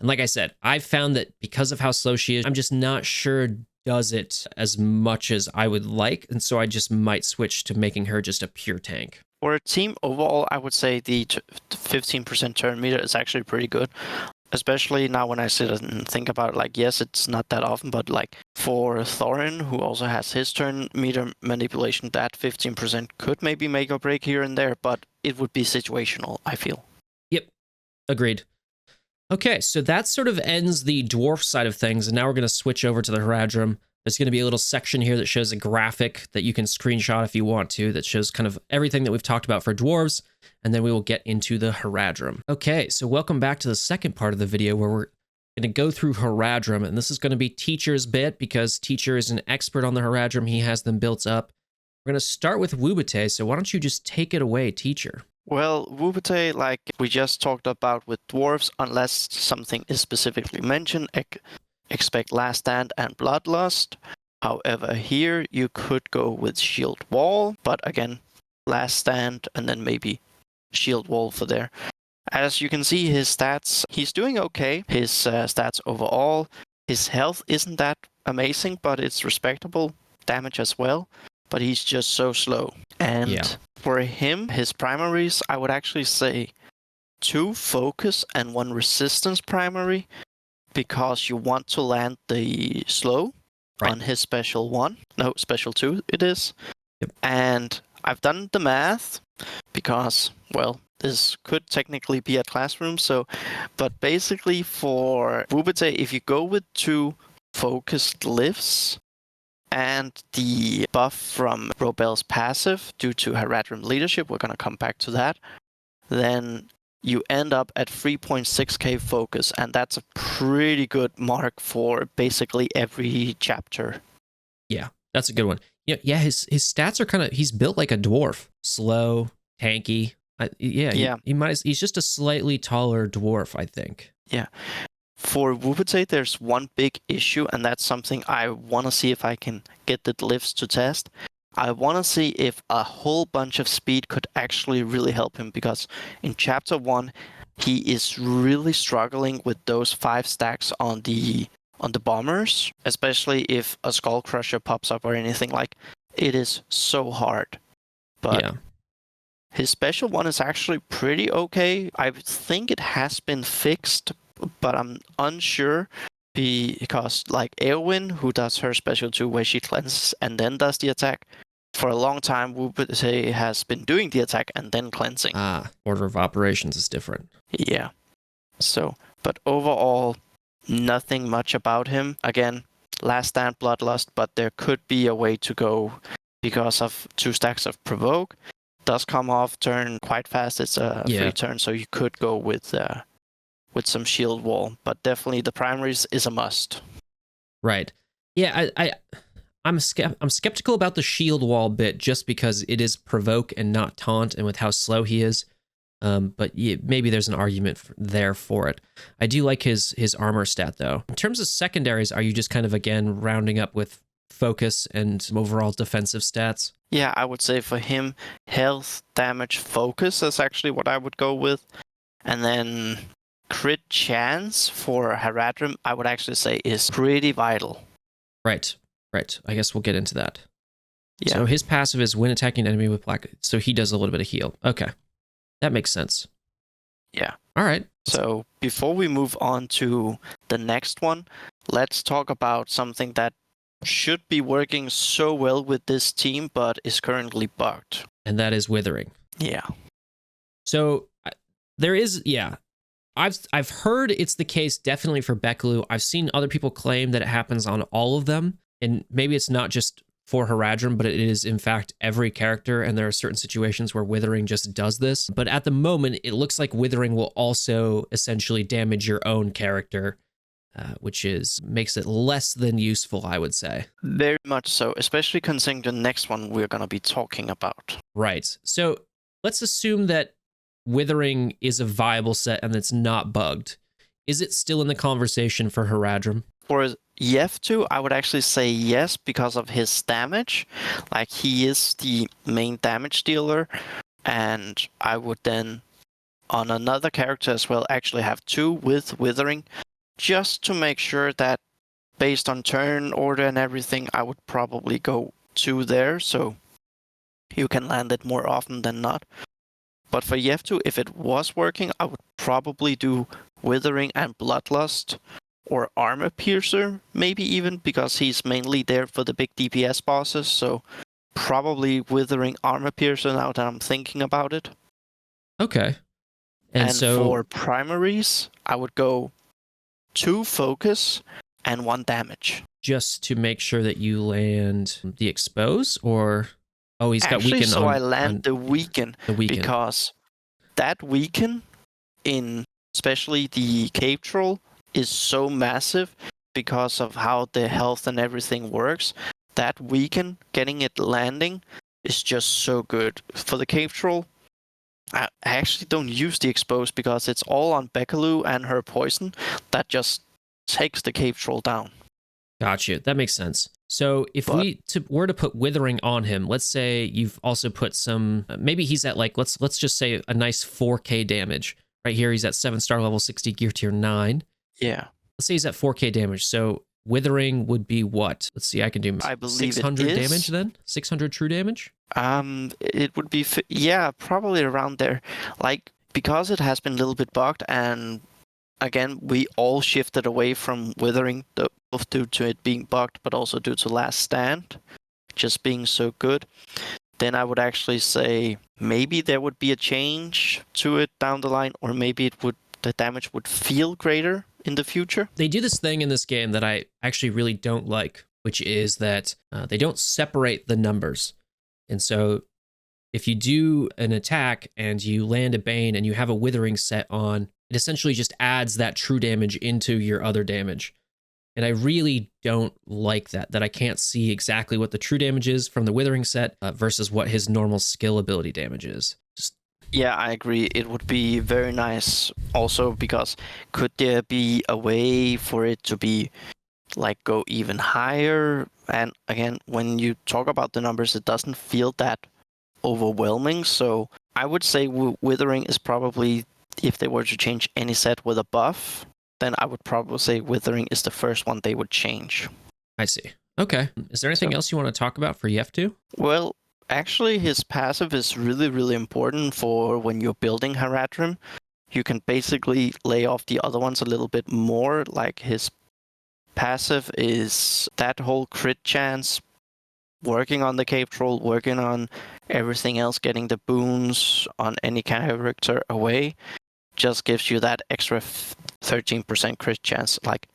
like I said, I've found that because of how slow she is, I'm just not sure does it as much as I would like. And so I just might switch to making her just a pure tank. For a team overall, I would say the 15% turn meter is actually pretty good. Especially now when I sit and think about it, like, yes, it's not that often, but like for Thorin, who also has his turn meter manipulation, that 15% could maybe make or break here and there, but it would be situational, I feel. Yep, agreed. Okay, so that sort of ends the dwarf side of things, and now we're going to switch over to the Haradrim. There's going to be a little section here that shows a graphic that you can screenshot if you want to, that shows kind of everything that we've talked about for dwarves, and then we will get into the Haradrim. Okay, so welcome back to the second part of the video where we're going to go through Haradrim, and this is going to be Teacher's bit because Teacher is an expert on the Haradrim. He has them built up. We're going to start with Wubete, so why don't you just take it away, Teacher? Well, Wubete, like we just talked about with dwarves, unless something is specifically mentioned, expect Last Stand and Bloodlust. However, here you could go with Shield Wall, but again, Last Stand and then maybe Shield Wall for there. As you can see, his stats, he's doing okay. His stats overall, his health isn't that amazing, but it's respectable. Damage as well, but he's just so slow. And for him, his primaries, I would actually say 2 focus and 1 resistance primary, because you want to land the slow on his special 1. No, special 2 it is. Yep. And I've done the math because, well, this could technically be a classroom. So, but basically for Wubete, if you go with 2 focused glyphs and the buff from Robel's passive due to Haradrim leadership, we're going to come back to that, then you end up at 3.6k focus, and that's a pretty good mark for basically every chapter. Yeah, that's a good one. Yeah, his stats are kind of, he's built like a dwarf. Slow, tanky. He's just a slightly taller dwarf, I think. Yeah. For Wubete, there's one big issue, and that's something I want to see if I can get the glyphs to test. I want to see if a whole bunch of speed could actually really help him, because in chapter 1 he is really struggling with those 5 stacks on the bombers, especially if a skull crusher pops up or anything. Like, it is so hard. But his special 1 is actually pretty okay. I think it has been fixed, but I'm unsure, because like Eowyn, who does her special 2 where she cleanses and then does the attack, for a long time Wubete has been doing the attack and then cleansing. Order of operations is different. Yeah. So, but overall, nothing much about him. Again, Last Stand, Bloodlust, but there could be a way to go because of 2 stacks of Provoke. Does come off turn quite fast. It's a free turn, so you could go with some Shield Wall, but definitely the primaries is a must. Right. Yeah, I'm skeptical about the Shield Wall bit just because it is Provoke and not Taunt, and with how slow he is. But maybe there's an argument there for it. I do like his armor stat, though. In terms of secondaries, are you just kind of, again, rounding up with focus and some overall defensive stats? Yeah, I would say for him, health, damage, focus is actually what I would go with. And then crit chance for Haradrim, I would actually say is pretty vital. Right. I guess we'll get into that. Yeah. So his passive is when attacking an enemy with black. So he does a little bit of heal. Okay. That makes sense. Yeah. All right. So before we move on to the next one, let's talk about something that should be working so well with this team, but is currently bugged. And that is withering. Yeah. So there is, yeah. I've heard it's the case definitely for Bekelu. I've seen other people claim that it happens on all of them. And maybe it's not just for Haradrim, but it is in fact every character, and there are certain situations where withering just does this. But at the moment, it looks like withering will also essentially damage your own character, which makes it less than useful, I would say. Very much so, especially considering the next one we're going to be talking about. Right. So let's assume that withering is a viable set and it's not bugged. Is it still in the conversation for Haradrim? For Yeftu, I would actually say yes because of his damage. Like, he is the main damage dealer, and I would then, on another character as well, actually have 2 with withering, just to make sure that based on turn order and everything, I would probably go 2 there, so you can land it more often than not. But for Yeftu, if it was working, I would probably do withering and bloodlust, or armor piercer, maybe even, because he's mainly there for the big DPS bosses, so probably withering armor piercer now that I'm thinking about it. Okay. And so for primaries, I would go 2 focus and 1 damage. Just to make sure that you land the expose, or he's got Actually, weaken so on, I land the weaken, because that weaken in especially the cave troll is so massive because of how the health and everything works. That weaken, getting it landing, is just so good. For the cave troll, I actually don't use the expose because it's all on Bekelu and her poison that just takes the cave troll down. Gotcha. That makes sense. So if we were to put withering on him, let's say you've also put some, maybe he's at like, let's just say a nice 4k damage. Right here, he's at 7-star level 60 gear tier 9. Yeah. Let's say he's at 4k damage. So withering would be what? Let's see, I can do 600 damage then? 600 true damage? It would be, probably around there. Like, because it has been a little bit bugged, and again, we all shifted away from withering, both due to it being bugged, but also due to Last Stand just being so good. Then I would actually say maybe there would be a change to it down the line, or maybe the damage would feel greater in the future. They do this thing in this game that I actually really don't like, which is that they don't separate the numbers. And so if you do an attack and you land a Bane and you have a withering set on, it essentially just adds that true damage into your other damage. And I really don't like that I can't see exactly what the true damage is from the withering set versus what his normal skill ability damage is. Yeah, I agree. It would be very nice also, because could there be a way for it to be like go even higher? And again, when you talk about the numbers, it doesn't feel that overwhelming. So I would say withering is probably, if they were to change any set with a buff, then I would probably say withering is the first one they would change. I see. Okay. Is there anything else you want to talk about for Yeftu? Well, actually, his passive is really, really important for when you're building Haradrim. You can basically lay off the other ones a little bit more. Like, his passive is that whole crit chance, working on the cave troll, working on everything else, getting the boons on any character away, just gives you that extra 13% crit chance. Like,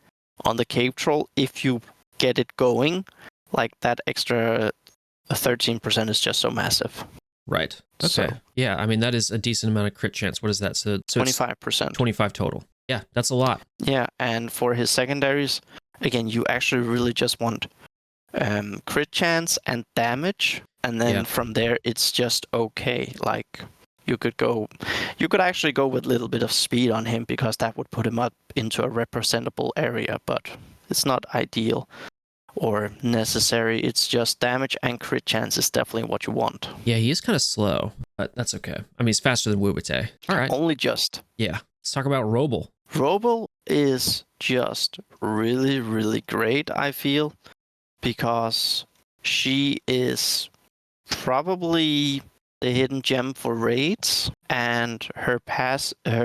on the cave troll, if you get it going, like, that extra 13% is just so massive. Right. Okay. So, yeah, I mean, that is a decent amount of crit chance. What is that? So 25%. 25 total. Yeah, that's a lot. Yeah, and for his secondaries, again, you actually really just want crit chance and damage, and then from there it's just okay. Like, you could actually go with a little bit of speed on him, because that would put him up into a representable area, but it's not ideal or necessary. It's just damage and crit chance is definitely what you want. Yeah, he is kind of slow, but that's okay. I mean, he's faster than Wubete. All right. Only just. Yeah. Let's talk about Robel. Robel is just really, really great, I feel, because she is probably the hidden gem for raids, and her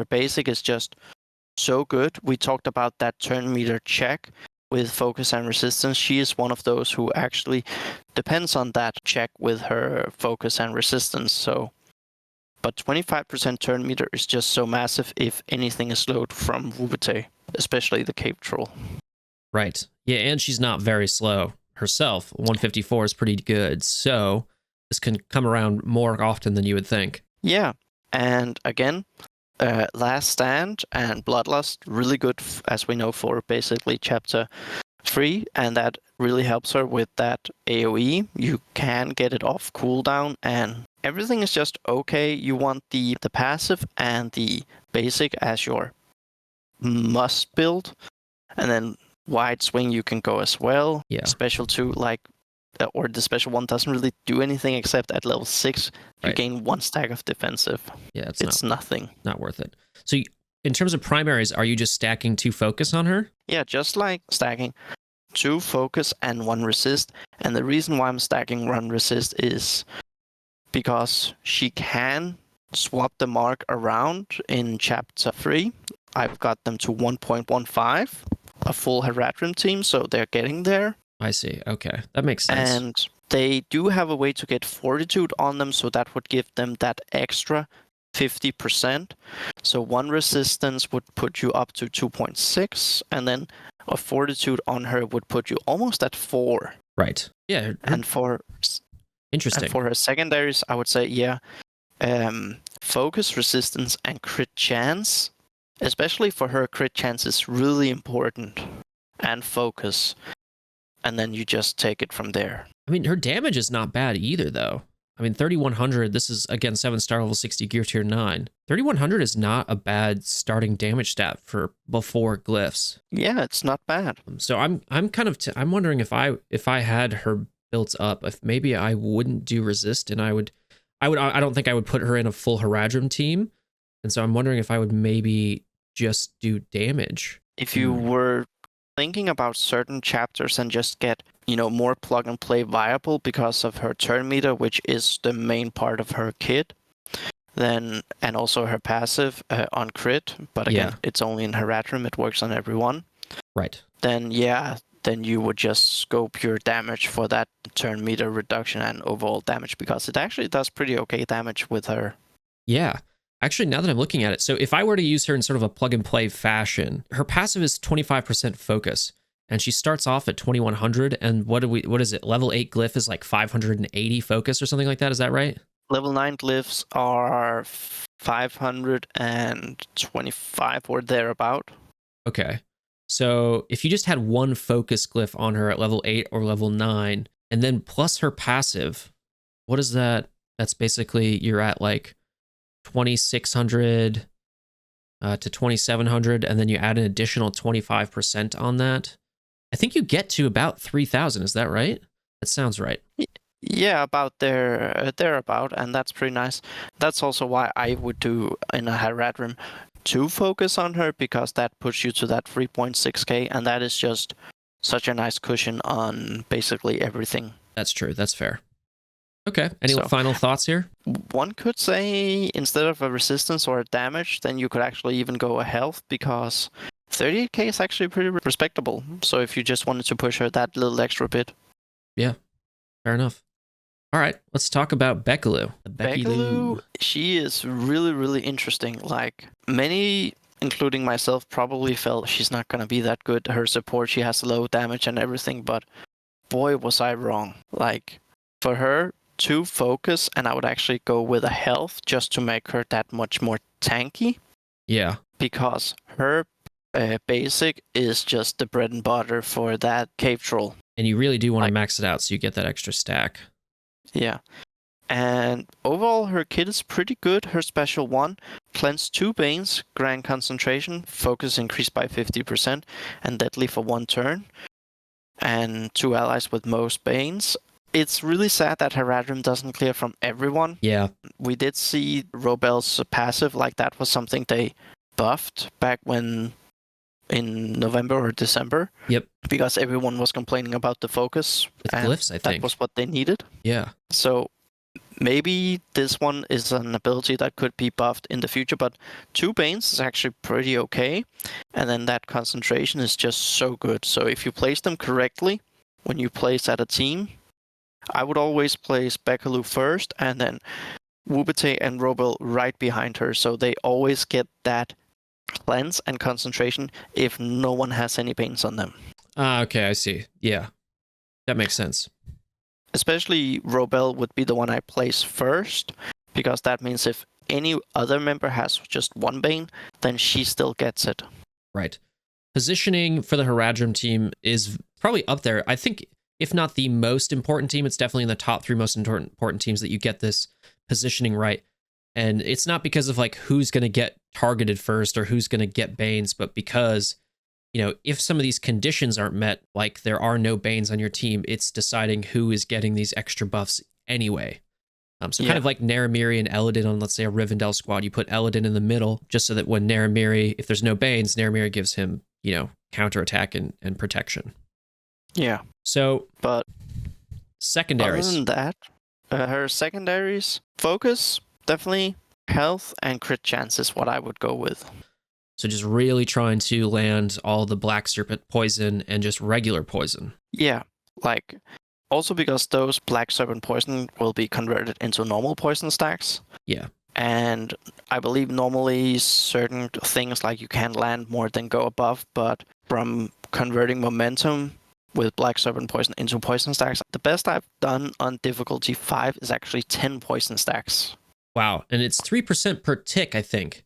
basic is just so good. We talked about that turn meter check. with focus and resistance, she is one of those who actually depends on that check with her focus and resistance. So, but 25% turn meter is just so massive if anything is slowed from Wubete, especially the cave troll. Right. Yeah, and she's not very slow herself. 154 is pretty good. So this can come around more often than you would think. Yeah, and again, Last Stand and Bloodlust, really good, as we know, for basically chapter 3, and that really helps her with that AoE. You can get it off cooldown, and everything is just okay. You want the passive and the basic as your must build, and then wide swing you can go as well. Yeah. Special 2, or the special 1 doesn't really do anything except at level 6 you gain 1 stack of defensive. Yeah, it's nothing. Not worth it. So in terms of primaries, are you just stacking 2 focus on her? Yeah, just like stacking 2 focus and 1 resist. And the reason why I'm stacking 1 resist is because she can swap the mark around in chapter 3. I've got them to 1.15, a full Haradrim team, so they're getting there. I see. Okay, that makes sense. And they do have a way to get fortitude on them, so that would give them that extra 50%. So 1 resistance would put you up to 2.6, and then a fortitude on her would put you almost at 4. Right. Yeah. Interesting. And for her secondaries, I would say, focus, resistance, and crit chance. Especially for her, crit chance is really important. And focus. And then you just take it from there. I mean, her damage is not bad either, though. I mean, 3100, this is, again, 7-star level 60 gear tier 9. 3100 is not a bad starting damage stat for before glyphs. Yeah, it's not bad. So I'm kind of, I'm wondering if I had her built up, if maybe I wouldn't do resist, and I don't think I would put her in a full Haradrim team. And so I'm wondering if I would maybe just do damage. If you were thinking about certain chapters and just get, more plug and play viable because of her turn meter, which is the main part of her kit, then, and also her passive on crit, but again, it's only in Haradrim, it works on everyone. Right. Then you would just go pure damage for that turn meter reduction and overall damage, because it actually does pretty okay damage with her. Yeah. Actually, now that I'm looking at it, so if I were to use her in sort of a plug and play fashion, her passive is 25% focus, and she starts off at 2100. And what is it? Level 8 glyph is like 580 focus or something like that. Is that right? Level 9 glyphs are 525 or thereabout. Okay. So if you just had 1 focus glyph on her at level 8 or level 9, and then plus her passive, what is that? That's basically, you're at like 2600 to 2700, and then you add an additional 25% on that. I think you get to about 3000. Is that right? That sounds right. Yeah, about thereabout, and that's pretty nice. That's also why I would do in a Haradrim 2 focus on her, because that puts you to that 3.6k, and that is just such a nice cushion on basically everything. That's true. That's fair. Okay. Any final thoughts here? One could say instead of a resistance or a damage, then you could actually even go a health, because 38k is actually pretty respectable. So if you just wanted to push her that little extra bit. Yeah, fair enough. All right, let's talk about Bekelu. Bekelu, she is really, really interesting. Like, many, including myself, probably felt she's not going to be that good. Her support, she has low damage and everything, but boy, was I wrong. Like, for her, 2 focus, and I would actually go with a health just to make her that much more tanky. Yeah. Because her basic is just the bread and butter for that cave troll. And you really do want to max it out so you get that extra stack. Yeah. And overall, her kit is pretty good. Her special 1, cleanse 2 Banes, Grand Concentration, focus increased by 50%, and deadly for 1 turn. And 2 allies with most Banes. It's really sad that Haradrim doesn't clear from everyone. Yeah. We did see Robel's passive, like that was something they buffed back when in November or December. Yep. Because everyone was complaining about the focus. With glyphs, I think. That was what they needed. Yeah. So maybe this one is an ability that could be buffed in the future, but 2 Banes is actually pretty okay. And then that concentration is just so good. So if you place them correctly, when you place at a team, I would always place Bekelu first and then Wubete and Robel right behind her. So they always get that cleanse and concentration if no one has any Banes on them. Okay, I see. Yeah, that makes sense. Especially Robel would be the one I place first, because that means if any other member has just 1 Bane, then she still gets it. Right. Positioning for the Haradrim team is probably up there. I think, if not the most important team, it's definitely in the top 3 most important teams that you get this positioning right. And it's not because of like who's going to get targeted first or who's going to get Banes, but because, you know, if some of these conditions aren't met, like there are no Banes on your team, it's deciding who is getting these extra buffs anyway. So kind of like Naramiri and Eladin on, let's say, a Rivendell squad, you put Eladin in the middle just so that when Naramiri, if there's no Banes, Naramiri gives him, you know, counterattack and protection. Yeah. So, but secondaries. Other than that, her secondaries focus, definitely health and crit chance is what I would go with. So just really trying to land all the Black Serpent poison and just regular poison. Yeah, like also because those Black Serpent poison will be converted into normal poison stacks. Yeah. And I believe normally certain things like you can't land more than go above, but from converting momentum with Black Serpent poison into poison stacks, the best I've done on difficulty 5 is actually 10 poison stacks. Wow. And it's 3% per tick, I think.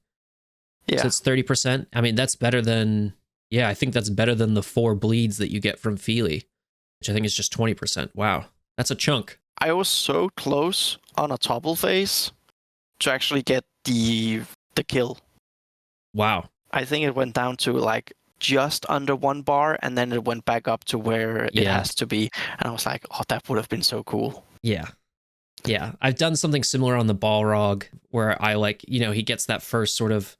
Yeah. So it's 30%. I mean, that's better than, I think that's better than the 4 bleeds that you get from FIli, which I think is just 20%. Wow. That's a chunk. I was so close on a topple phase to actually get the kill. Wow. I think it went down to like just under 1 bar, and then it went back up to where it has to be. And I was like, oh, that would have been so cool. Yeah. Yeah. I've done something similar on the Balrog where I like, you know, he gets that first sort of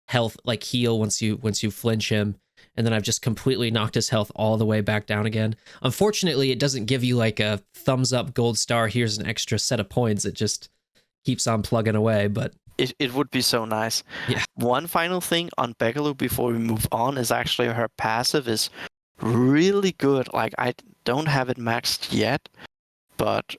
health like heal once you flinch him, and then I've just completely knocked his health all the way back down again. Unfortunately, it doesn't give you like a thumbs up gold star, here's an extra set of points. It just keeps on plugging away, but it would be so nice. Yeah. One final thing on Bekelu before we move on is actually her passive is really good. Like, I don't have it maxed yet, but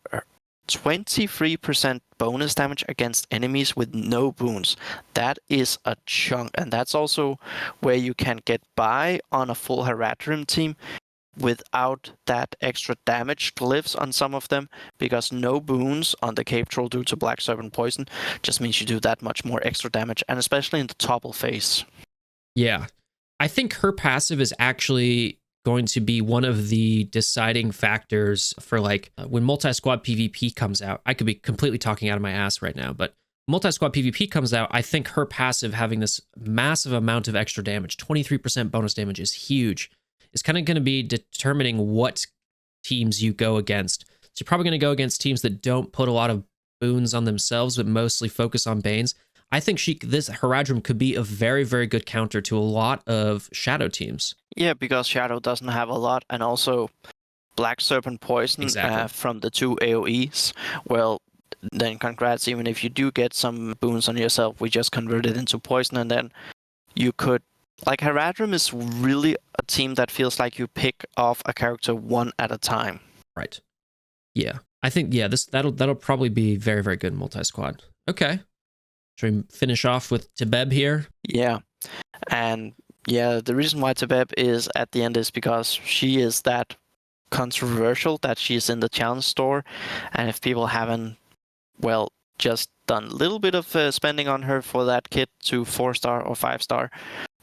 23% bonus damage against enemies with no boons. That is a chunk, and that's also where you can get by on a full Haradrim team without that extra damage glyphs on some of them, because no boons on the Cape Troll due to Black Serpent poison just means you do that much more extra damage, and especially in the topple phase. Yeah. I think her passive is actually going to be one of the deciding factors for like when multi-squad PvP comes out. I could be completely talking out of my ass right now, but multi-squad PvP comes out, I think her passive having this massive amount of extra damage, 23% bonus damage is huge. It's kind of going to be determining what teams you go against. So you're probably going to go against teams that don't put a lot of boons on themselves, but mostly focus on Banes. I think this Haradrim could be a very, very good counter to a lot of Shadow teams. Yeah, because Shadow doesn't have a lot, and also Black Serpent Poison from the 2 AoEs. Well, then congrats, even if you do get some boons on yourself, we just convert it into poison, and then you could... Like, Haradrim is really a team that feels like you pick off a character one at a time. Right. Yeah. I think, that'll probably be very, very good multi-squad. Okay. Should we finish off with Tibeb here? Yeah. And yeah, the reason why Tibeb is at the end is because she is that controversial that she's in the challenge store. And if people haven't, well, just done a little bit of spending on her for that kit to 4-star or 5-star,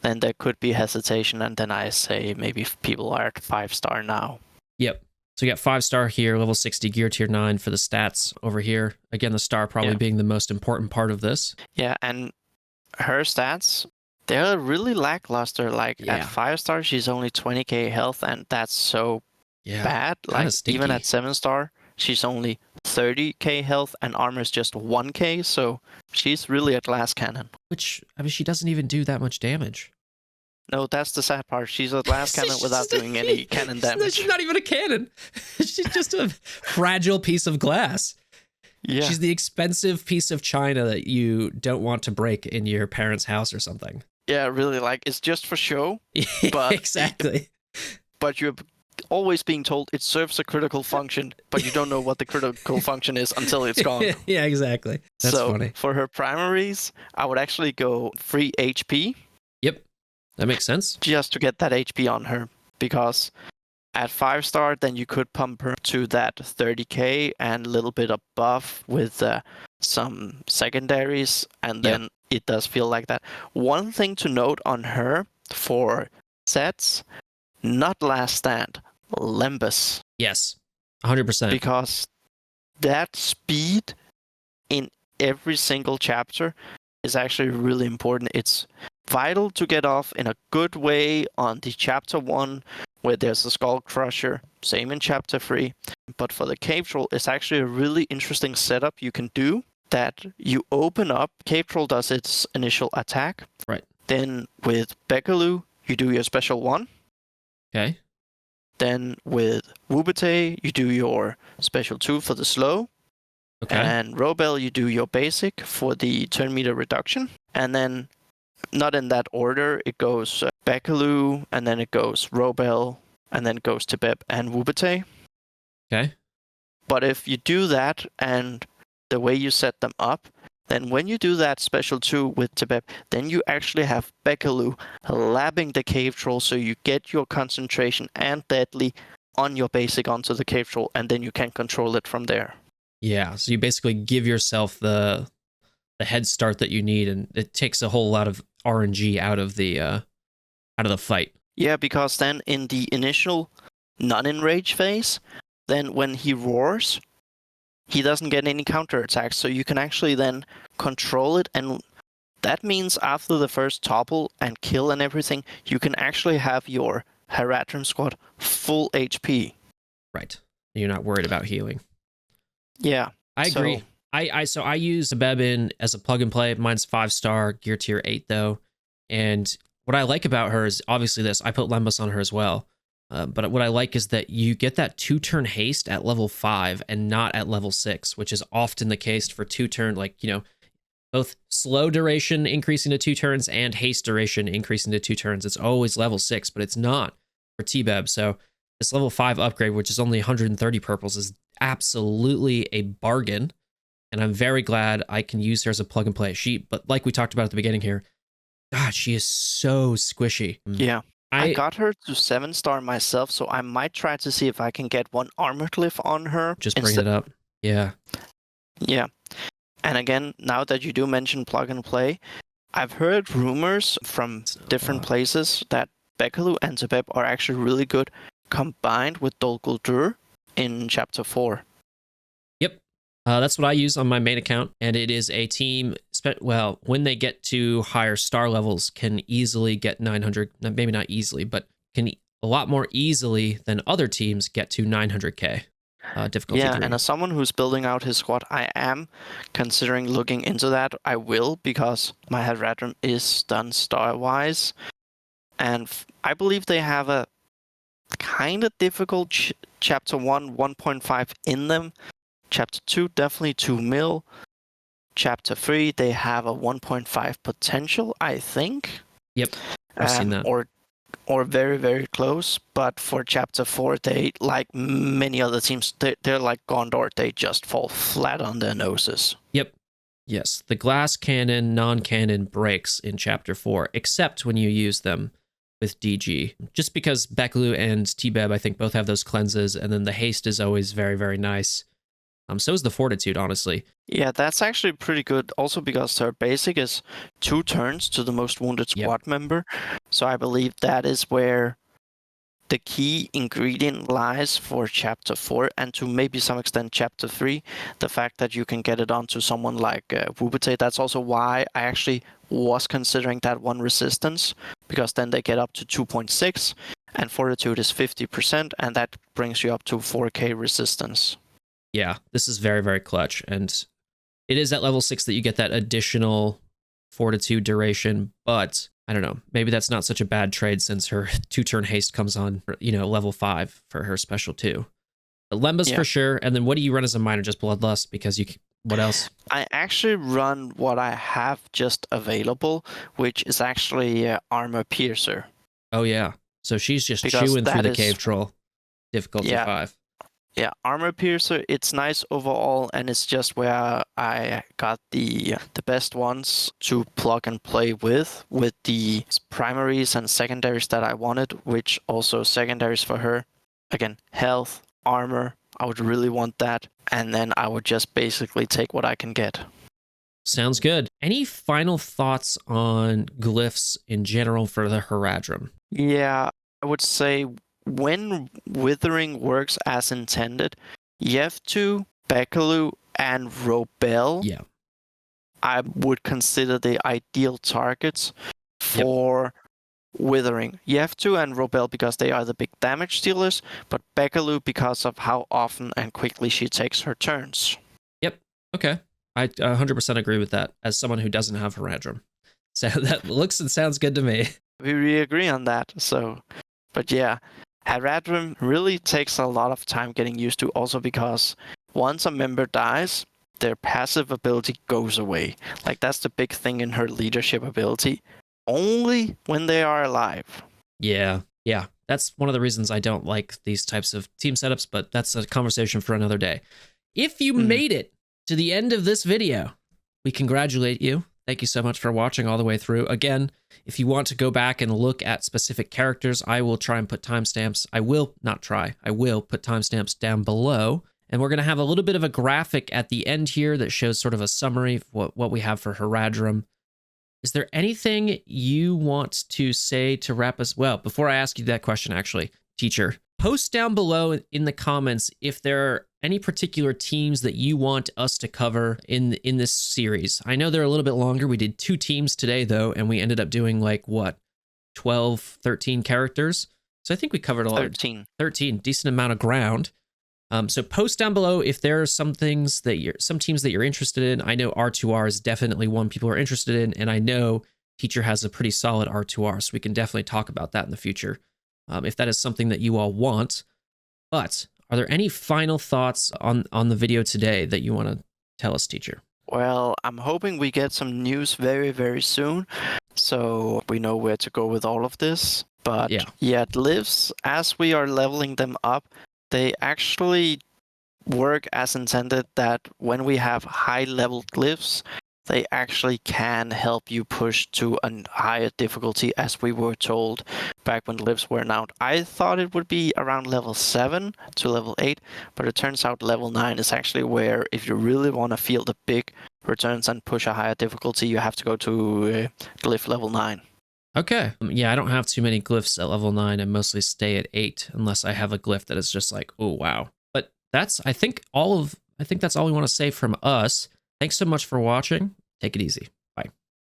then there could be hesitation. And then I say maybe people are at 5-star now. Yep. So you got 5-star here, level 60, gear tier 9 for the stats over here. Again, the star probably being the most important part of this. Yeah, and her stats, they're really lackluster. Like at 5-star, she's only 20k health, and that's so bad. Like even at 7-star, she's only 30k health, and armor is just 1k. So she's really a glass cannon. Which, I mean, she doesn't even do that much damage. No, that's the sad part. She's a glass cannon without doing any cannon damage. She's not even a cannon. She's just a fragile piece of glass. Yeah. She's the expensive piece of china that you don't want to break in your parents' house or something. Yeah, really, like, it's just for show, but Exactly. but you're always being told it serves a critical function, but you don't know what the critical function is until it's gone. Yeah, exactly. That's so funny. For her primaries, I would actually go free HP. Yep. That makes sense. Just to get that HP on her, because at 5-star, then you could pump her to that 30k and a little bit above with some secondaries, and then it does feel like that. One thing to note on her for sets, not Last Stand, Lembus. Yes. 100%. Because that speed in every single chapter is actually really important. It's vital to get off in a good way on the chapter 1 where there's a skull crusher, same in chapter 3. But for the cave troll, it's actually a really interesting setup you can do, that you open up. Cave troll does its initial attack. Right. Then with Bekelu, you do your special 1. Okay. Then with Wubete, you do your special 2 for the slow. Okay. And Robel, you do your basic for the turn meter reduction. And then, not in that order, it goes Bekelu, and then it goes Robel, and then it goes Tibeb and Wubete. Okay. But if you do that and the way you set them up, then when you do that special 2 with Tibeb, then you actually have Bekelu lapping the cave troll, so you get your concentration and deadly on your basic onto the cave troll, and then you can control it from there. Yeah, so you basically give yourself the head start that you need, and it takes a whole lot of RNG out of the fight. Yeah, because then in the initial non-enrage phase, then when he roars, he doesn't get any counterattacks, so you can actually then control it, and that means after the first topple and kill and everything, you can actually have your Haradrim squad full HP. Right. You're not worried about healing. Yeah. I agree. So I use Tibeb as a plug and play. Mine's 5-star, gear tier 8 though. And what I like about her is obviously this. I put Lembus on her as well. But what I like is that you get that 2-turn haste at level 5 and not at level 6, which is often the case for 2-turn, like, both slow duration increasing to 2 turns and haste duration increasing to 2 turns. It's always level 6, but it's not for Tibeb. So this level 5 upgrade, which is only 130 purples, is absolutely a bargain. And I'm very glad I can use her as a plug and play. But like we talked about at the beginning here, God, she is so squishy. Yeah. I got her to 7-star myself, so I might try to see if I can get one armor glyph on her. Just bring it up. Yeah. Yeah. And again, now that you do mention plug and play, I've heard rumors from different places that Bekelu and Tibeb are actually really good combined with Dol Guldur in chapter 4. Yep. That's what I use on my main account, and it is a team, when they get to higher star levels, can easily get 900, maybe not easily, but can a lot more easily than other teams get to 900k difficulty 3. And as someone who's building out his squad, I am considering looking into that. I will, because my Haradrim is done star-wise, and I believe they have a kind of difficult chapter 1, 1.5 in them. Chapter 2, definitely 2 mil. Chapter 3, they have a 1.5 potential, I think. Yep, I've seen that. Or very, very close. But for chapter 4, they, like many other teams, they're like Gondor. They just fall flat on their noses. Yep. Yes, the glass cannon, non-cannon breaks in chapter 4, except when you use them with DG. Just because Bekelu and Tibeb, I think, both have those cleanses, and then the haste is always very, very nice. So is the fortitude, honestly. Yeah, that's actually pretty good. Also because her basic is 2 turns to the most wounded squad member. So I believe that is where the key ingredient lies for chapter 4, and to maybe some extent chapter 3. The fact that you can get it onto someone like Wubete. That's also why I actually was considering that one resistance, because then they get up to 2.6, and fortitude is 50%, and that brings you up to 4k resistance. Yeah, this is very, very clutch. And it is at level 6 that you get that additional fortitude duration. But I don't know, maybe that's not such a bad trade since her 2-turn haste comes on, level 5 for her special 2. But Lembas for sure. And then what do you run as a minor? Just Bloodlust, because What else? I actually run what I have just available, which is actually Armor Piercer. Oh, yeah. So she's just Because chewing through that the is- cave troll. Difficulty Yeah. 5. Yeah, Armor Piercer, it's nice overall, and it's just where I got the best ones to plug and play with the primaries and secondaries that I wanted, which also secondaries for her. Again, health, armor, I would really want that, and then I would just basically take what I can get. Sounds good. Any final thoughts on glyphs in general for the Haradrim? Yeah, I would say when Withering works as intended, Yeftu, Bekelu, and Robel, Yeah. I would consider the ideal targets for Withering. Yeftu and Robel because they are the big damage dealers, but Bekelu because of how often and quickly she takes her turns. Yep. Okay. I 100% agree with that as someone who doesn't have Haradrim. So that looks and sounds good to me. We really agree on that. So, but yeah, Haradrim really takes a lot of time getting used to, also because once a member dies, their passive ability goes away. Like, that's the big thing in her leadership ability. Only when they are alive. Yeah. Yeah. That's one of the reasons I don't like these types of team setups, but that's a conversation for another day. If you made it to the end of this video, we congratulate you. Thank you so much for watching all the way through. Again, if you want to go back and look at specific characters, I will try and put timestamps. I will put timestamps down below. And we're going to have a little bit of a graphic at the end here that shows sort of a summary of what we have for Haradrim. Is there anything you want to say to wrap us? Well, before I ask you that question, actually, teacher, post down below in the comments if there are any particular teams that you want us to cover in this series. I know they're a little bit longer. We did 2 teams today, though, and we ended up doing like, what, 12, 13 characters? So I think we covered a lot. 13, decent amount of ground. So post down below if there are some teams that you're interested in. I know R2R is definitely one people are interested in, and I know Teacher has a pretty solid R2R, so we can definitely talk about that in the future if that is something that you all want. But are there any final thoughts on the video today that you want to tell us, teacher? Well, I'm hoping we get some news very, very soon, so we know where to go with all of this. But yeah, Glyphs, as we are leveling them up, they actually work as intended, that when we have high-level Glyphs, they actually can help you push to a higher difficulty, as we were told back when Glyphs were out. I thought it would be around level 7 to level 8, but it turns out level 9 is actually where, if you really want to feel the big returns and push a higher difficulty, you have to go to Glyph level 9. Okay. Yeah, I don't have too many glyphs at level 9 and mostly stay at 8 unless I have a glyph that is just like, oh, wow. But I think that's all we want to say from us. Thanks so much for watching. Take it easy.